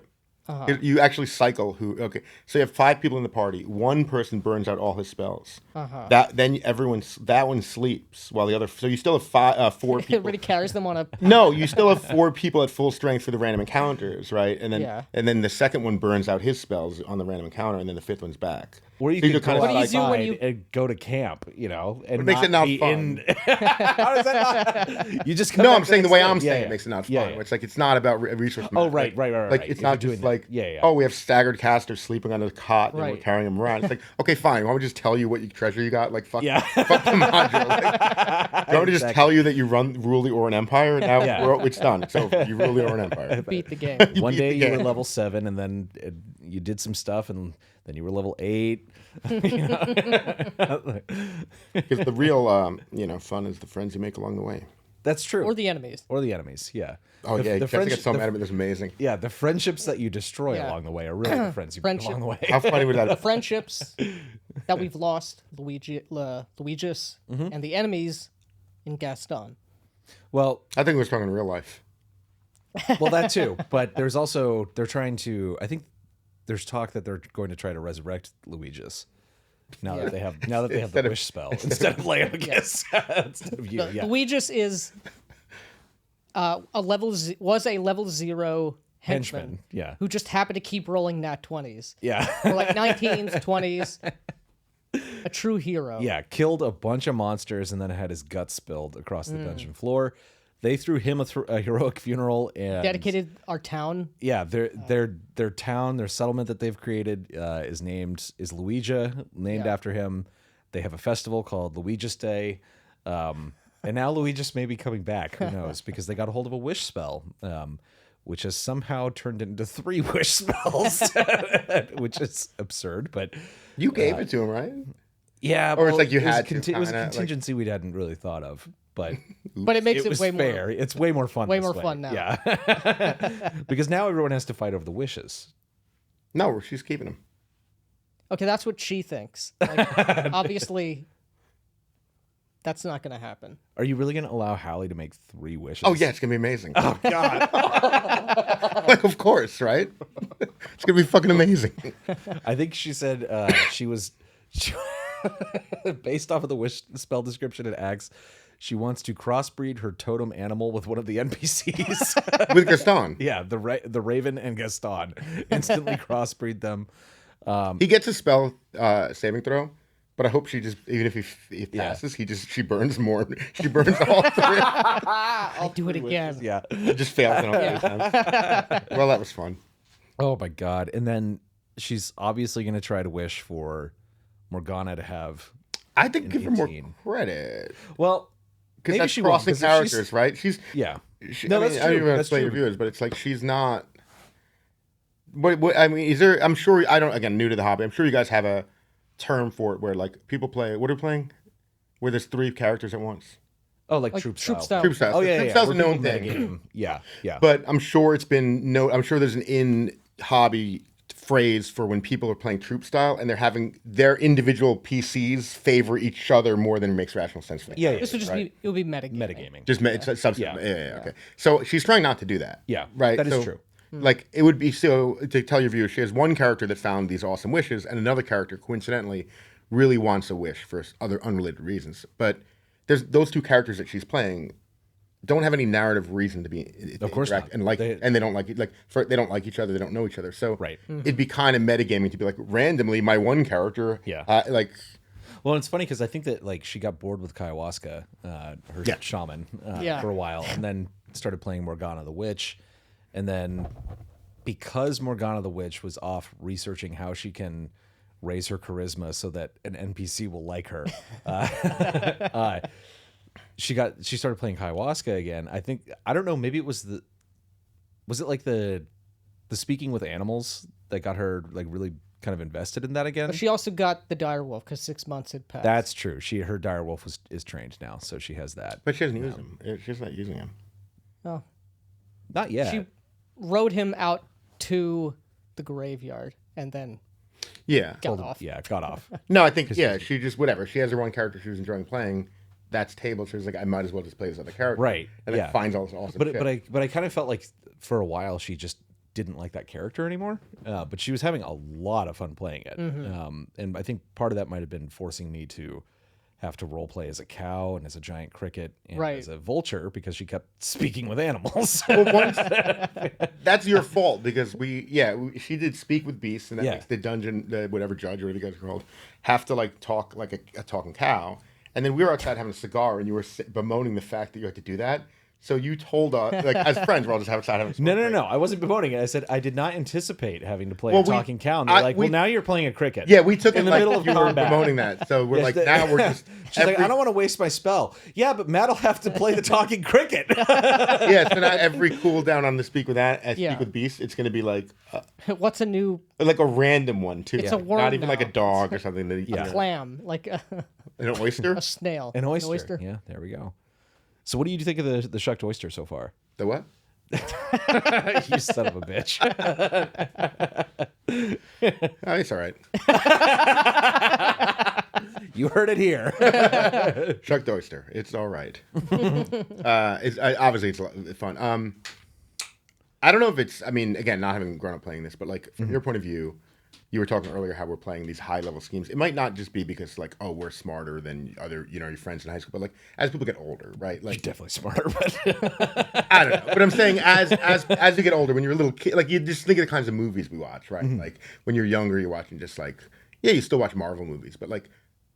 You actually cycle so you have 5 people in the party. One person burns out all his spells. That one sleeps while the other. So you still have 4 people. everybody carries them on a. No, you still have 4 people at full strength for the random encounters, right? And then Yeah. the second one burns out his spells on the random encounter, and then the 5th one's back. Or you So could kind go of What do you do when outside and go to camp, and makes it not be fun. in. How does that not? You just come No, back I'm saying the next way day. I'm Yeah, saying yeah. it makes it not fun. Yeah, yeah. It's like it's not about resource. Oh, right. Like If it's you're not doing just that. like Yeah. oh, we have staggered casters sleeping on the cot and we're Right. carrying them around. It's like okay, fine. Why don't we just tell you what treasure you got? Like fuck, Yeah. fuck the module. Like, why don't we just tell you that you rule the Oran Empire? Now it's done. It's over. You rule the Oran Empire. Beat the game. One beat day the you were game. level 7, and then you did some stuff, and then you were level 8. Because the real fun is the friends you make along the way. That's true. Or the enemies. Yeah. Oh yeah, Jessica gets so mad at me. That's amazing. Yeah, the friendships that you destroy Yeah. along the way are really the friends you make Friendship. along the way. How funny would The that? friendships that we've lost, Luigis, and the enemies in Gaston. Well, I think we're talking real life. that too. But there's also they're trying to. I think there's talk that they're going to try to resurrect Luigis. Now that they have the Instead of- wish spell instead of Leonicus instead of you. The Yeah. Luigis is was a level 0 henchman. Henchman. Yeah. Who just happened to keep rolling nat 20s. Yeah. Or like 19s, 20s. A true hero. Yeah, killed a bunch of monsters and then had his guts spilled across the dungeon floor. They threw him a heroic funeral and Dedicated our town. Yeah, their town, their settlement that they've created is Luigia, named after him. They have a festival called Luigi's Day, and now Luigi's may be coming back. Who knows? Because they got a hold of a wish spell, which has somehow turned into 3 wish spells, which is absurd. But You gave it to him, right? yeah, Or it's like you it was had to, it was a kinda, like- contingency we hadn't really thought of, but. But it makes It it, was way fair. more. It's way more fun. way this more way. fun now. Yeah, because now everyone has to fight over the wishes. No, she's keeping him. Okay, that's what she thinks. Like, obviously, that's not going to happen. Are you really going to allow Hallie to make 3 wishes? Oh yeah, it's gonna be amazing. Oh God! Like, of course, right? It's gonna be fucking amazing. I think she said she was based off of the wish spell description it acts. She wants to crossbreed her totem animal with one of the NPCs. With Gaston. Yeah, the Raven and Gaston instantly crossbreed them. He gets a spell saving throw But I hope she just, even if he passes, she burns more. She burns all three. I'll do it again. Yeah. It just fails in all three times. Well, that was fun. Oh my god! And then she's obviously going to try to wish for Morgana to have. I think give her more 18. credit. Well, Because maybe that's she won't, crossing 'cause if characters, right? Yeah. No, that's I don't true. even want to That's explain true. to viewers, but it's like she's not. What I mean, is there? I'm sure. I don't. Again, new to the hobby. I'm sure you guys have a term for it where like people play. What are playing? Where there's 3 characters at once. Oh, like, Like troop troop style. style. Troop style. Oh yeah, Troop yeah. style's a Where known people thing. metagame. Yeah, yeah. But I'm sure it's been no. I'm sure there's an in hobby phrase for when people are playing troop style and they're having their individual PCs favor each other more than it makes rational sense for me. Yeah, This would just be, it would be metagaming. metagaming. Just it's a subset. Yeah. Yeah, okay. So she's trying not to do that. Yeah, right. that is So, true. Like it would be so to tell your viewers, she has one character that found these awesome wishes, and another character coincidentally really wants a wish for other unrelated reasons. But there's those 2 characters that she's playing don't have any narrative reason to be Of course interact not. and like and they don't like it they don't like each other, they don't know each other. So Right. it'd be kind of metagaming to be like randomly my one character like Well, it's funny because I think that like she got bored with Kaiwaska, her shaman, for a while, and then started playing Morgana the Witch, and then because Morgana the Witch was off researching how she can raise her charisma so that an NPC will like her, she started playing Kaiwaska again. I don't know, maybe it was it like the speaking with animals that got her like really kind of invested in that again. But she also got the direwolf because 6 months had passed. That's true. Her direwolf is trained now, so she has that. but she doesn't use him. She's not using him. Oh. Not yet. She rode him out to the graveyard and then Yeah. got off. Yeah, got off. No, I think she just whatever. She has her one character she was enjoying playing. That's table. She was like, I might as well just play this other character. Right. And then finds all this awesome shit. But I kind of felt like for a while she just didn't like that character anymore. But she was having a lot of fun playing it. And I think part of that might have been forcing me to have to role play as a cow and as a giant cricket and as a vulture because she kept speaking with animals. Well, that's your fault because she did speak with beasts and that makes the dungeon, whatever judge or whatever you guys are called, have to like talk like a talking cow. And then we were outside having a cigar and you were bemoaning the fact that you had to do that. So you told us, like as friends, we're all just outside having a cigar. No. I wasn't bemoaning it. I said I did not anticipate having to play a talking cow. And they're like, well, now you're playing a cricket. Yeah, we took in it the like middle of you combat. were bemoaning that. So we're like, now we're just. She's like, I don't want to waste my spell. Yeah, but Matt'll have to play the talking cricket. Yeah, so now every cooldown on the speak with beast, it's going to be like What's a new like a random one too. It's a worm not even like a now. dog or something. That, clam, like an oyster. a snail. An oyster. Yeah, there we go. So what do you think of the shucked oyster so far? The what? You son of a bitch. Oh, it's all right. You heard it here. Shucked oyster. It's all right. Obviously it's a lot of fun. I don't know if it's. I mean, again, not having grown up playing this, but like from your point of view, you were talking earlier how we're playing these high level schemes. It might not just be because like, oh, we're smarter than other, your friends in high school, but like as people get older, right? Like You're definitely smarter, but I don't know. But I'm saying as you get older, when you're a little kid, like you just think of the kinds of movies we watch, right? Like when you're younger, you're watching just like you still watch Marvel movies, but like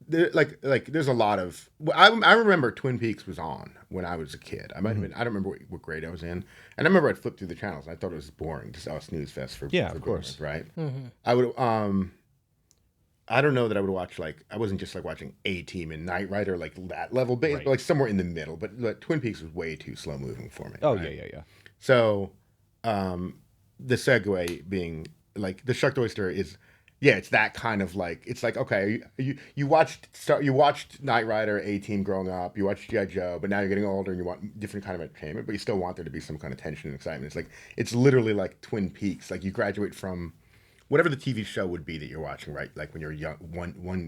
there's a lot of. I remember Twin Peaks was on when I was a kid. I might have been. I don't remember what grade I was in, and I remember I'd flip through the channels. And I thought it was boring, just a snooze fest for of course, boomers, right? I would. I don't know that I would watch like I wasn't just like watching A-Team and Knight Rider like that level base, but like somewhere in the middle. But Twin Peaks was way too slow moving for me. Oh right? yeah. So, the segue being like the shucked oyster is. Yeah, it's that kind of like it's like okay, you watched Knight Rider, A-Team growing up, you watched G.I. Joe, but now you're getting older and you want different kind of entertainment, but you still want there to be some kind of tension and excitement. It's literally like Twin Peaks. Like you graduate from whatever the TV show would be that you're watching, right? Like when you're young, one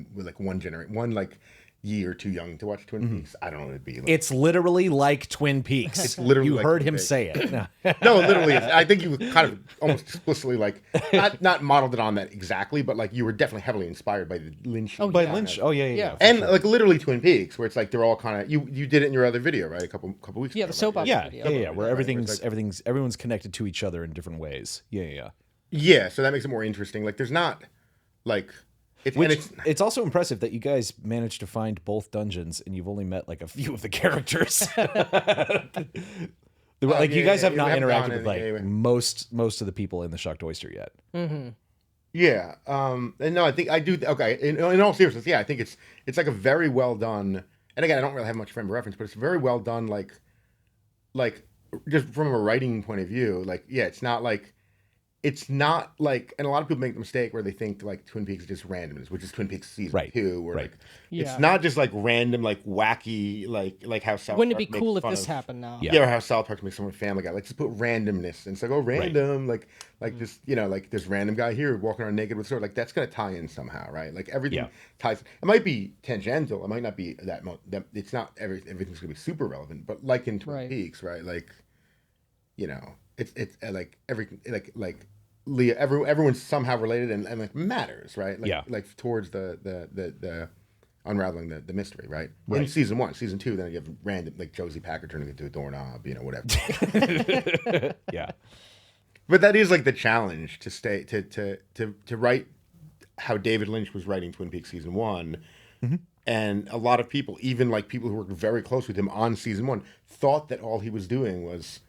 year too young to watch Twin Peaks. I don't know what it'd be. Like, It's literally like Twin Peaks. It's literally you like heard Twin him Peaks. say it. No, it literally is. I think you kind of almost explicitly like not modeled it on that exactly, but like you were definitely heavily inspired by the Lynch. By Lynch. Oh yeah. And like literally Twin Peaks, where it's like they're all kind of you did it in your other video, right? A couple weeks ago. the soap right? opera video. Yeah. Where Right, everyone's connected to each other in different ways. Yeah. Yeah, so that makes it more interesting. Like there's not like It's also impressive that you guys managed to find both dungeons and you've only met like a few of the characters. You guys have not interacted with like most of the people in the Shucked Oyster yet. Mm-hmm. Yeah. And no, I think I do. Okay. In all seriousness, yeah, I think it's like a very well done. And again, I don't really have much frame of reference, but it's very well done. Like just from a writing point of view, like, yeah, it's not like, and a lot of people make the mistake where they think like Twin Peaks is just randomness, which is Twin Peaks season 2, where like it's not just like random, like wacky, like how South Wouldn't Park it be cool if makes this fun of, happened now? or how South Park makes fun of Family Guy. Like, just put randomness, and it's like, oh, random, like this, like this random guy here walking around naked with a sword. Like, that's gonna tie in somehow, right? Like, everything ties. It might be tangential. It might not be that. It's not everything's gonna be super relevant, but like in Twin Peaks, right? Like, it's like everything, like Leah, everyone's somehow related and like matters, right? Like, like towards the unraveling the mystery, right? In season 1, season 2, then you have random, like Josie Packer turning into a doorknob, whatever. Yeah. But that is like the challenge to stay to write how David Lynch was writing Twin Peaks season 1. Mm-hmm. And a lot of people, even like people who worked very close with him on season 1, thought that all he was doing was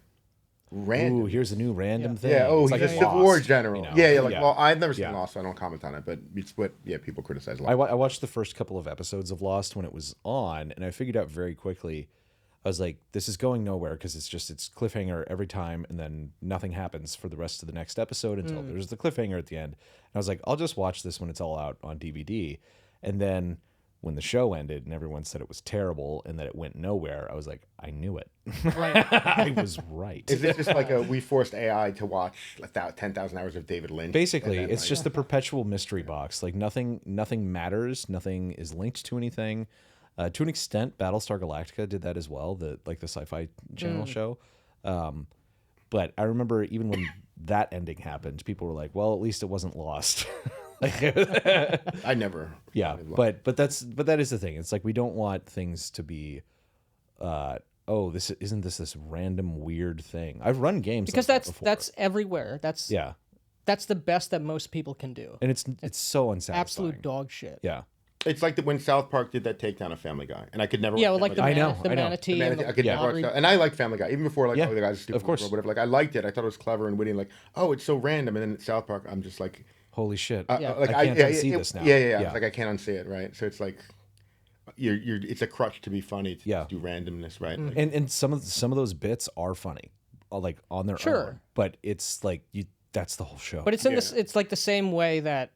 random. Ooh, here's a new random thing. Yeah. Oh, it's he's like a Civil War general. Well, I've never seen Yeah. Lost, so I don't comment on it. But it's what people criticize a lot. I watched the first couple of episodes of Lost when it was on, and I figured out very quickly. I was like, this is going nowhere because it's cliffhanger every time, and then nothing happens for the rest of the next episode until there's the cliffhanger at the end. And I was like, I'll just watch this when it's all out on DVD. And then when the show ended and everyone said it was terrible and that it went nowhere, I was like, I knew it. Right. I was right. Is it just like we forced AI to watch 10,000 hours of David Lynch? Basically, it's just the perpetual mystery box. Like nothing matters. Nothing is linked to anything. To an extent, Battlestar Galactica did that as well. The Sci-Fi Channel show. But I remember even when that ending happened, people were like, "Well, at least it wasn't Lost." I never. Yeah, but that is the thing. It's like we don't want things to be, this random weird thing. I've run games because like that's everywhere. That's the best that most people can do, and it's so unsatisfying. Absolute dog shit. Yeah. It's like when South Park did that takedown of Family Guy, and I could never. Yeah, well, like the I manatee. I could never watch that. And I like Family Guy even before the guy's stupid of course. or whatever. Like, I liked it. I thought it was clever and witty. And like, oh, it's so random. And then South Park, I'm just like, holy shit! like I can't unsee this now. Yeah. It's like I can't unsee it, right? So it's like, it's a crutch to be funny to do randomness, right? Like, and some of those bits are funny, like on their own. But it's like that's the whole show. But it's in this. It's like the same way that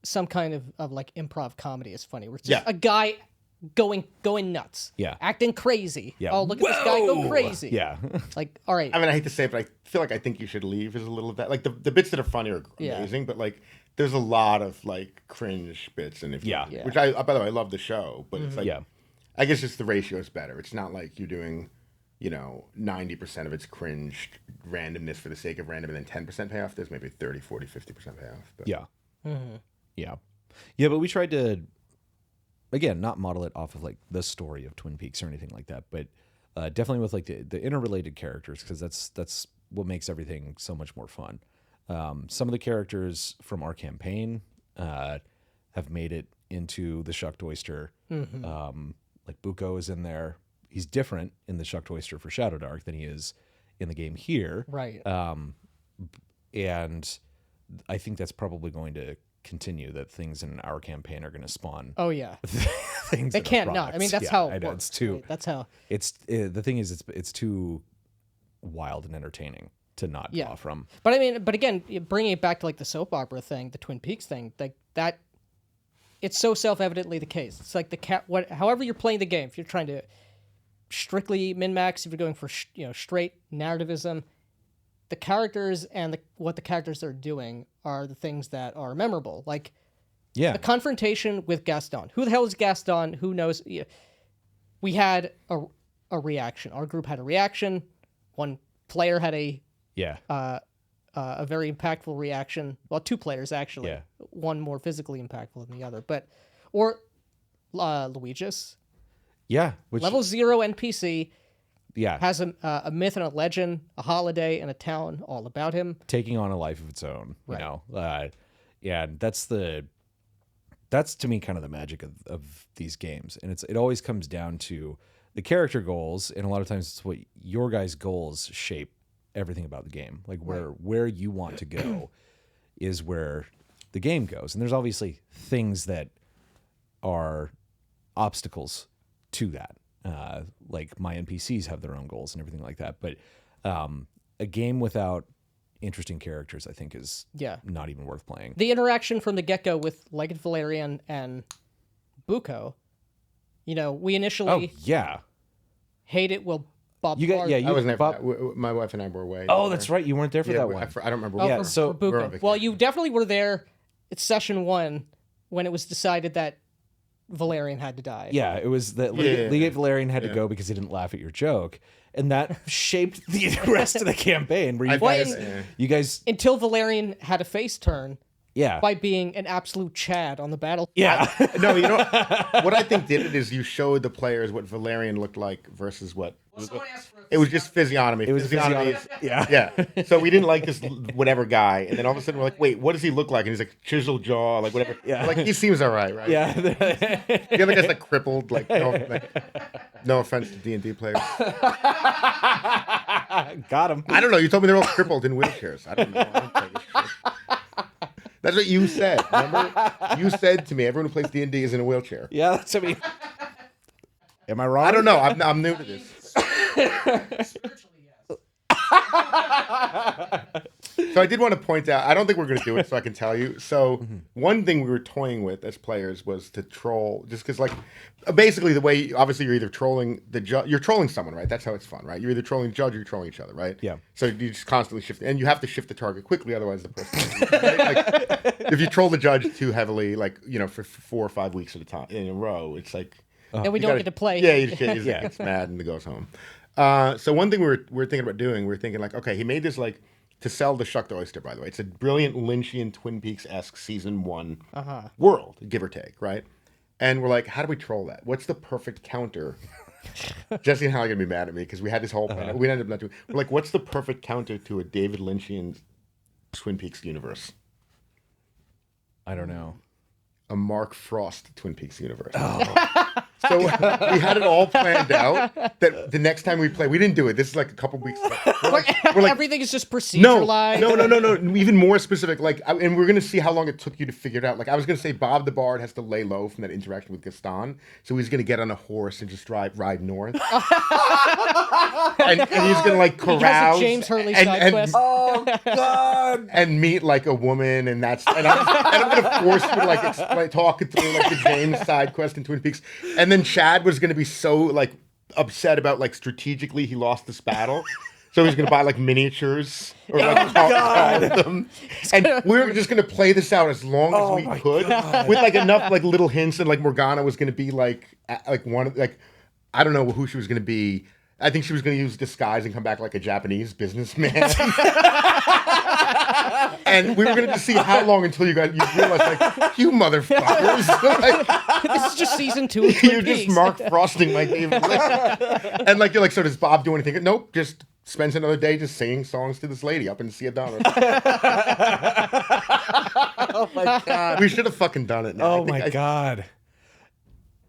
some kind of like improv comedy is funny, where it's just a guy going nuts, acting crazy. Oh, look at this guy go crazy. Yeah. It's like, all right. I mean, I hate to say it, but I feel like I think You Should Leave is a little of that. Like the bits that are funny are amazing, but like there's a lot of like cringe bits in it. Which by the way, I love the show, but it's like, I guess just the ratio is better. It's not like you're doing, 90% of it's cringe randomness for the sake of random and then 10% payoff. There's maybe 30, 40, 50% payoff. But. Yeah. Mm-hmm. Yeah, but we tried to, again, not model it off of like the story of Twin Peaks or anything like that, but definitely with like the interrelated characters, because that's what makes everything so much more fun. Some of the characters from our campaign have made it into the Shucked Oyster. Like Buko is in there. He's different in the Shucked Oyster for Shadow Dark than he is in the game here. Right. And I think that's probably going to continue, that things in our campaign are going to spawn. Oh yeah. Things they can't not. I mean, that's how it works. It's too. Right? That's how. It's the thing is, it's too wild and entertaining to not draw from. But I mean, but again, bringing it back to like the soap opera thing, the Twin Peaks thing, like that. It's so self-evidently the case. It's like however you're playing the game. If you're trying to strictly min-max, if you're going for straight narrativism, the characters and what the characters are doing are the things that are memorable. Like, the confrontation with Gaston. Who the hell is Gaston? Who knows? We had a reaction. Our group had a reaction. One player had a very impactful reaction. Well, two players actually. Yeah. One more physically impactful than the other. Luigi's. Yeah. Level 0 NPC. Yeah. Has a myth and a legend, a holiday, and a town all about him. Taking on a life of its own, and that's the that's to me kind of the magic of these games, and it always comes down to the character goals, and a lot of times it's what your guys' goals shape everything about the game. Like where you want to go is where the game goes, and there's obviously things that are obstacles to that. Like my NPCs have their own goals and everything like that, but a game without interesting characters, I think, is not even worth playing. The interaction from the get-go with Legged Valerian and Buko, we initially hate it. Well, Bob, I wasn't there for that. My wife and I were away. Oh, that's right. You weren't there for that one. I don't remember. For Buko. Well, you definitely were there. It's session 1 when it was decided that Valerian had to die. Yeah, it was that Legate Valerian had to go because he didn't laugh at your joke, and that shaped the rest of the campaign. Where you guys until Valerian had a face turn. Yeah, by being an absolute Chad on the battle. Yeah, no, what I think did it is you showed the players what Valerian looked like versus what. It was just physiognomy. It was physiognomy. Yeah. So we didn't like this whatever guy, and then all of a sudden we're like, wait, what does he look like? And he's like chiseled jaw, like whatever. Yeah. Like he seems all right? Yeah. The other guy's like crippled. Like no offense to D&D players. Got him. I don't know. You told me they're all crippled in wheelchairs. I don't know. I don't play this shit. That's what you said. Remember? You said to me, everyone who plays D&D is in a wheelchair. Yeah, that's what I mean. Am I wrong? I don't know. I'm new to this. So I did want to point out, I don't think we're going to do it, so I can tell you. So one thing we were toying with as players was to troll, just because, like, basically the way, obviously you're either trolling the judge, you're trolling someone, right? That's how it's fun, right? You're either trolling the judge or you're trolling each other, right? Yeah. So you just constantly shift, and you have to shift the target quickly, otherwise the person, right? Like, if you troll the judge too heavily, like, for 4 or 5 weeks at a time in a row, it's like... and we don't get to play. Yeah, he gets mad and he goes home. So one thing we were thinking about doing, we were thinking like, okay, he made this like to sell the Shuck the Oyster, by the way. It's a brilliant Lynchian Twin Peaks-esque season 1 world, give or take, right? And we're like, how do we troll that? What's the perfect counter? Jesse and Hal are going to be mad at me because we had this whole plan. We ended up not doing. We're like, what's the perfect counter to a David Lynchian Twin Peaks universe? I don't know. A Mark Frost Twin Peaks universe. Oh. So we had it all planned out that the next time we play, we didn't do it. This is like a couple weeks ago. We're like, everything is just proceduralized. No. Even more specific. Like, and we're gonna see how long it took you to figure it out. Like, I was gonna say Bob the Bard has to lay low from that interaction with Gaston, so he's gonna get on a horse and just ride north, and he's gonna like carouse. He has a James Hurley side quest. Oh God! And meet like a woman, and I'm gonna force you to like talk it through like the James side quest in Twin Peaks. And then Chad was going to be so like upset about like strategically he lost this battle, so he's going to buy like miniatures or like call them, and we were just going to play this out as long as we could with like enough like little hints, and like Morgana was going to be like one like I don't know who she was going to be. I think she was going to use disguise and come back like a Japanese businessman. And we were going to just see how long until you realized, like, you motherfuckers. Like, this is just season 2 of Twin You're Peaks. just Mark Frosting my David Lynch. And like, you're like, so does Bob do anything? Nope, just spends another day just singing songs to this lady up in Ciudad. Oh my God. We should have fucking done it now. Oh my God.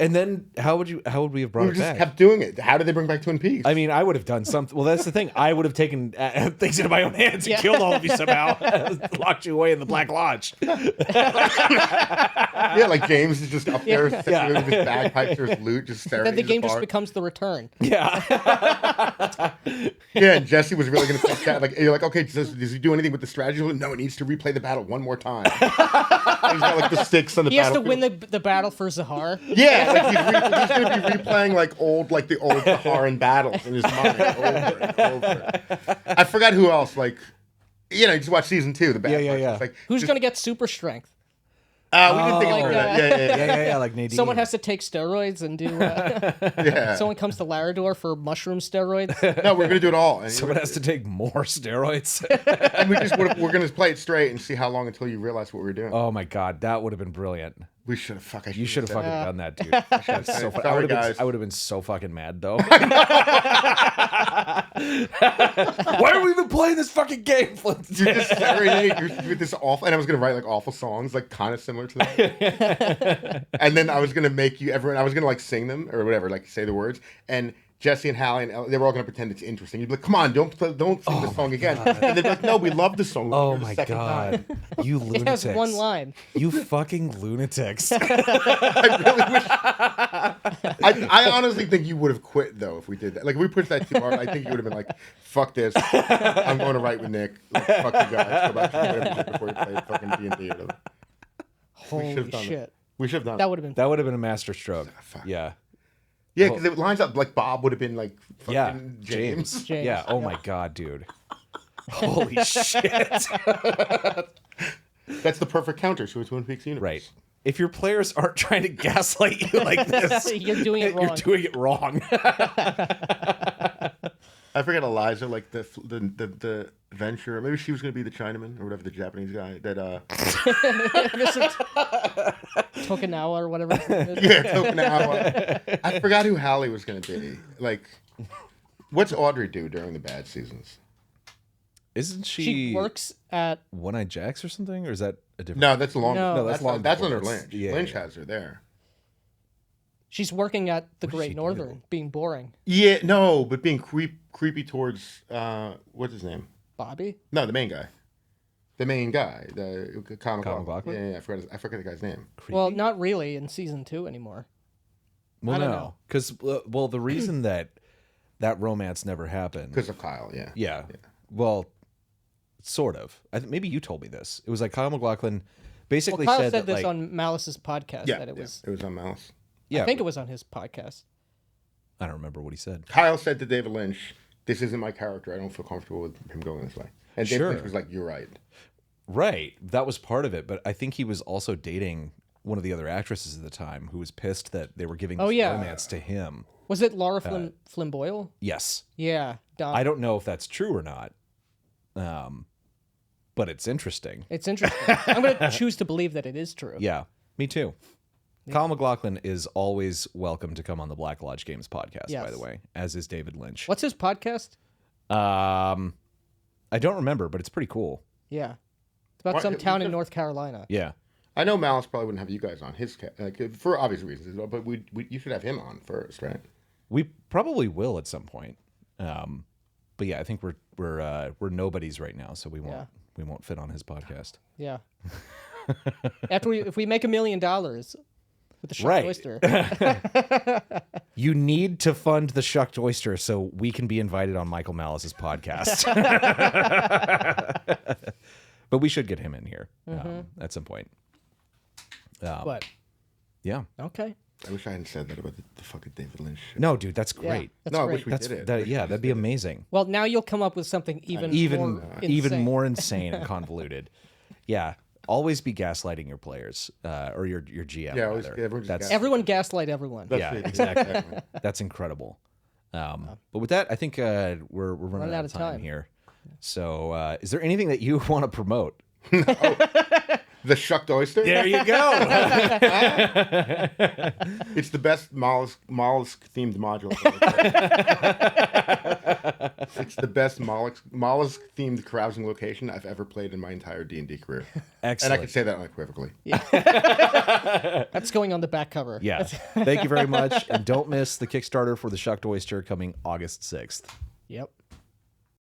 And then how would we have brought it back? We just kept doing it. How did they bring back Twin Peaks? I mean, I would have done something. Well, that's the thing. I would have taken things into my own hands and killed all of you somehow. Locked you away in the Black Lodge. Yeah, like James is just up there with his bagpipes or his lute, just staring. Then the game just bar. becomes The Return. Yeah. Yeah, and Jesse was really going to play Chad. Like, you're like, okay, does he do anything with the strategy? No, it needs to replay the battle one more time. He's got like the sticks on the battlefield. He has to win the battle for Zahar. Yeah. Like he's going to be replaying like the old Zaharan battles in his mind over and over. I forgot who else. Like, you just watch season 2. The bad Yeah. Like, who's going to get super strength? We didn't think of that. Yeah. Like Nadine. Someone has to take steroids and do. Someone comes to Larador for mushroom steroids. No, we're going to do it all. And someone has to take more steroids. And we're going to play it straight and see how long until you realize what we're doing. Oh my God, that would have been brilliant. We should have fucking. You should have fucking done that, dude. That's so fun. Sorry, guys. I would have been so fucking mad though. Why are we even playing this fucking game? You're just serenading. You're this awful, and I was gonna write like awful songs, like kind of similar to that. And then I was gonna make you everyone. I was gonna like sing them or whatever, like say the words. And Jesse and Hallie and Elle, they were all gonna pretend it's interesting. You'd be like, "Come on, don't sing the song again." And they'd be like, "No, we love the song." Oh my god, you It lunatics! has one line. You fucking lunatics! I really wish. I honestly think you would have quit though if we did that. Like if we pushed that too hard, I think you would have been like, "Fuck this! I'm going to write with Nick. Like, fuck you guys. Go back to whatever you did before you played fucking D&D." Holy shit! We should have done That would have been. That would have been a master stroke. Fuck. Yeah. Yeah, because it lines up. Like Bob would have been like fucking Yeah, James. James. Yeah. Oh my god, dude. Holy shit. That's the perfect counter to a Twin Peaks universe. Right. If your players aren't trying to gaslight you like this, You're doing it wrong. You're doing it wrong. I forget Eliza, like the venture. Maybe she was going to be the Chinaman or whatever, the Japanese guy that. Tokunawa or whatever. Yeah, Tokunawa. I forgot who Hallie was going to be. Like, what's Audrey do during the bad seasons? Isn't she? She works at One-Eyed Jacks or something, or is that a different? No, that's long. No. No, that's long. That's before. under Lynch. Yeah, Lynch yeah. has her there. She's working at the What does Great she do? Northern, being boring. Yeah, no, but being creepy towards what's his name? Bobby? No, the main guy. The main guy, the Kyle MacLachlan? Yeah, I forgot the guy's name. Creepy? Well, not really in season 2 anymore. Well, I don't no, know. because the reason that romance never happened. Because of Kyle, yeah. Yeah. Well, sort of. Maybe you told me this. It was like Kyle MacLachlan basically Well, Kyle said said that, this like, on Malice's podcast. Yeah, that it was. it was on Mouse. yeah, I think it was on his podcast. I don't remember what he said. Kyle said to David Lynch, "This isn't my character. I don't feel comfortable with him going this way." And David Sure. Lynch was like, "You're right." Right. That was part of it, but I think he was also dating one of the other actresses at the time who was pissed that they were giving this romance to him. Was it Laura Flynn Boyle? Yes. Yeah. Don. I don't know if that's true or not. But it's interesting. It's interesting. I'm going to choose to believe that it is true. Yeah, me too. Kyle MacLachlan is always welcome to come on the Black Lodge Games podcast, by Yes. the way, as is David Lynch. What's his podcast? I don't remember, but it's pretty cool. Yeah. It's about some town in North Carolina. Yeah. I know Malice probably wouldn't have you guys on his like for obvious reasons, but you should have him on first, right? We probably will at some point. But yeah, I think we're nobodies right now, so we won't fit on his podcast. Yeah. If we make $1 million with the shucked Right. oyster. You need to fund the Shucked Oyster so we can be invited on Michael Malice's podcast. But we should get him in here at some point. But Yeah. okay. I wish I hadn't said that about the fucking David Lynch shit. No, dude, that's great. That's No, I great. wish we did it. That'd be amazing. Well, now you'll come up with something even Even more more insane and convoluted. Yeah. Always be gaslighting your players or your GM. Yeah, always, rather. everyone just That's Everyone gaslight everyone. yeah, exactly. That's incrable. But with that, I think we're running out of time here. So, is there anything that you want to promote? The Shucked Oyster. There you go. It's the best mollusk themed module. It's the best mollusk themed carousing location I've ever played in my entire D&D career. Excellent. And I can say that unequivocally. That's going on the back cover. Yeah. Thank you very much. And don't miss the Kickstarter for the Shucked Oyster coming August 6th. Yep.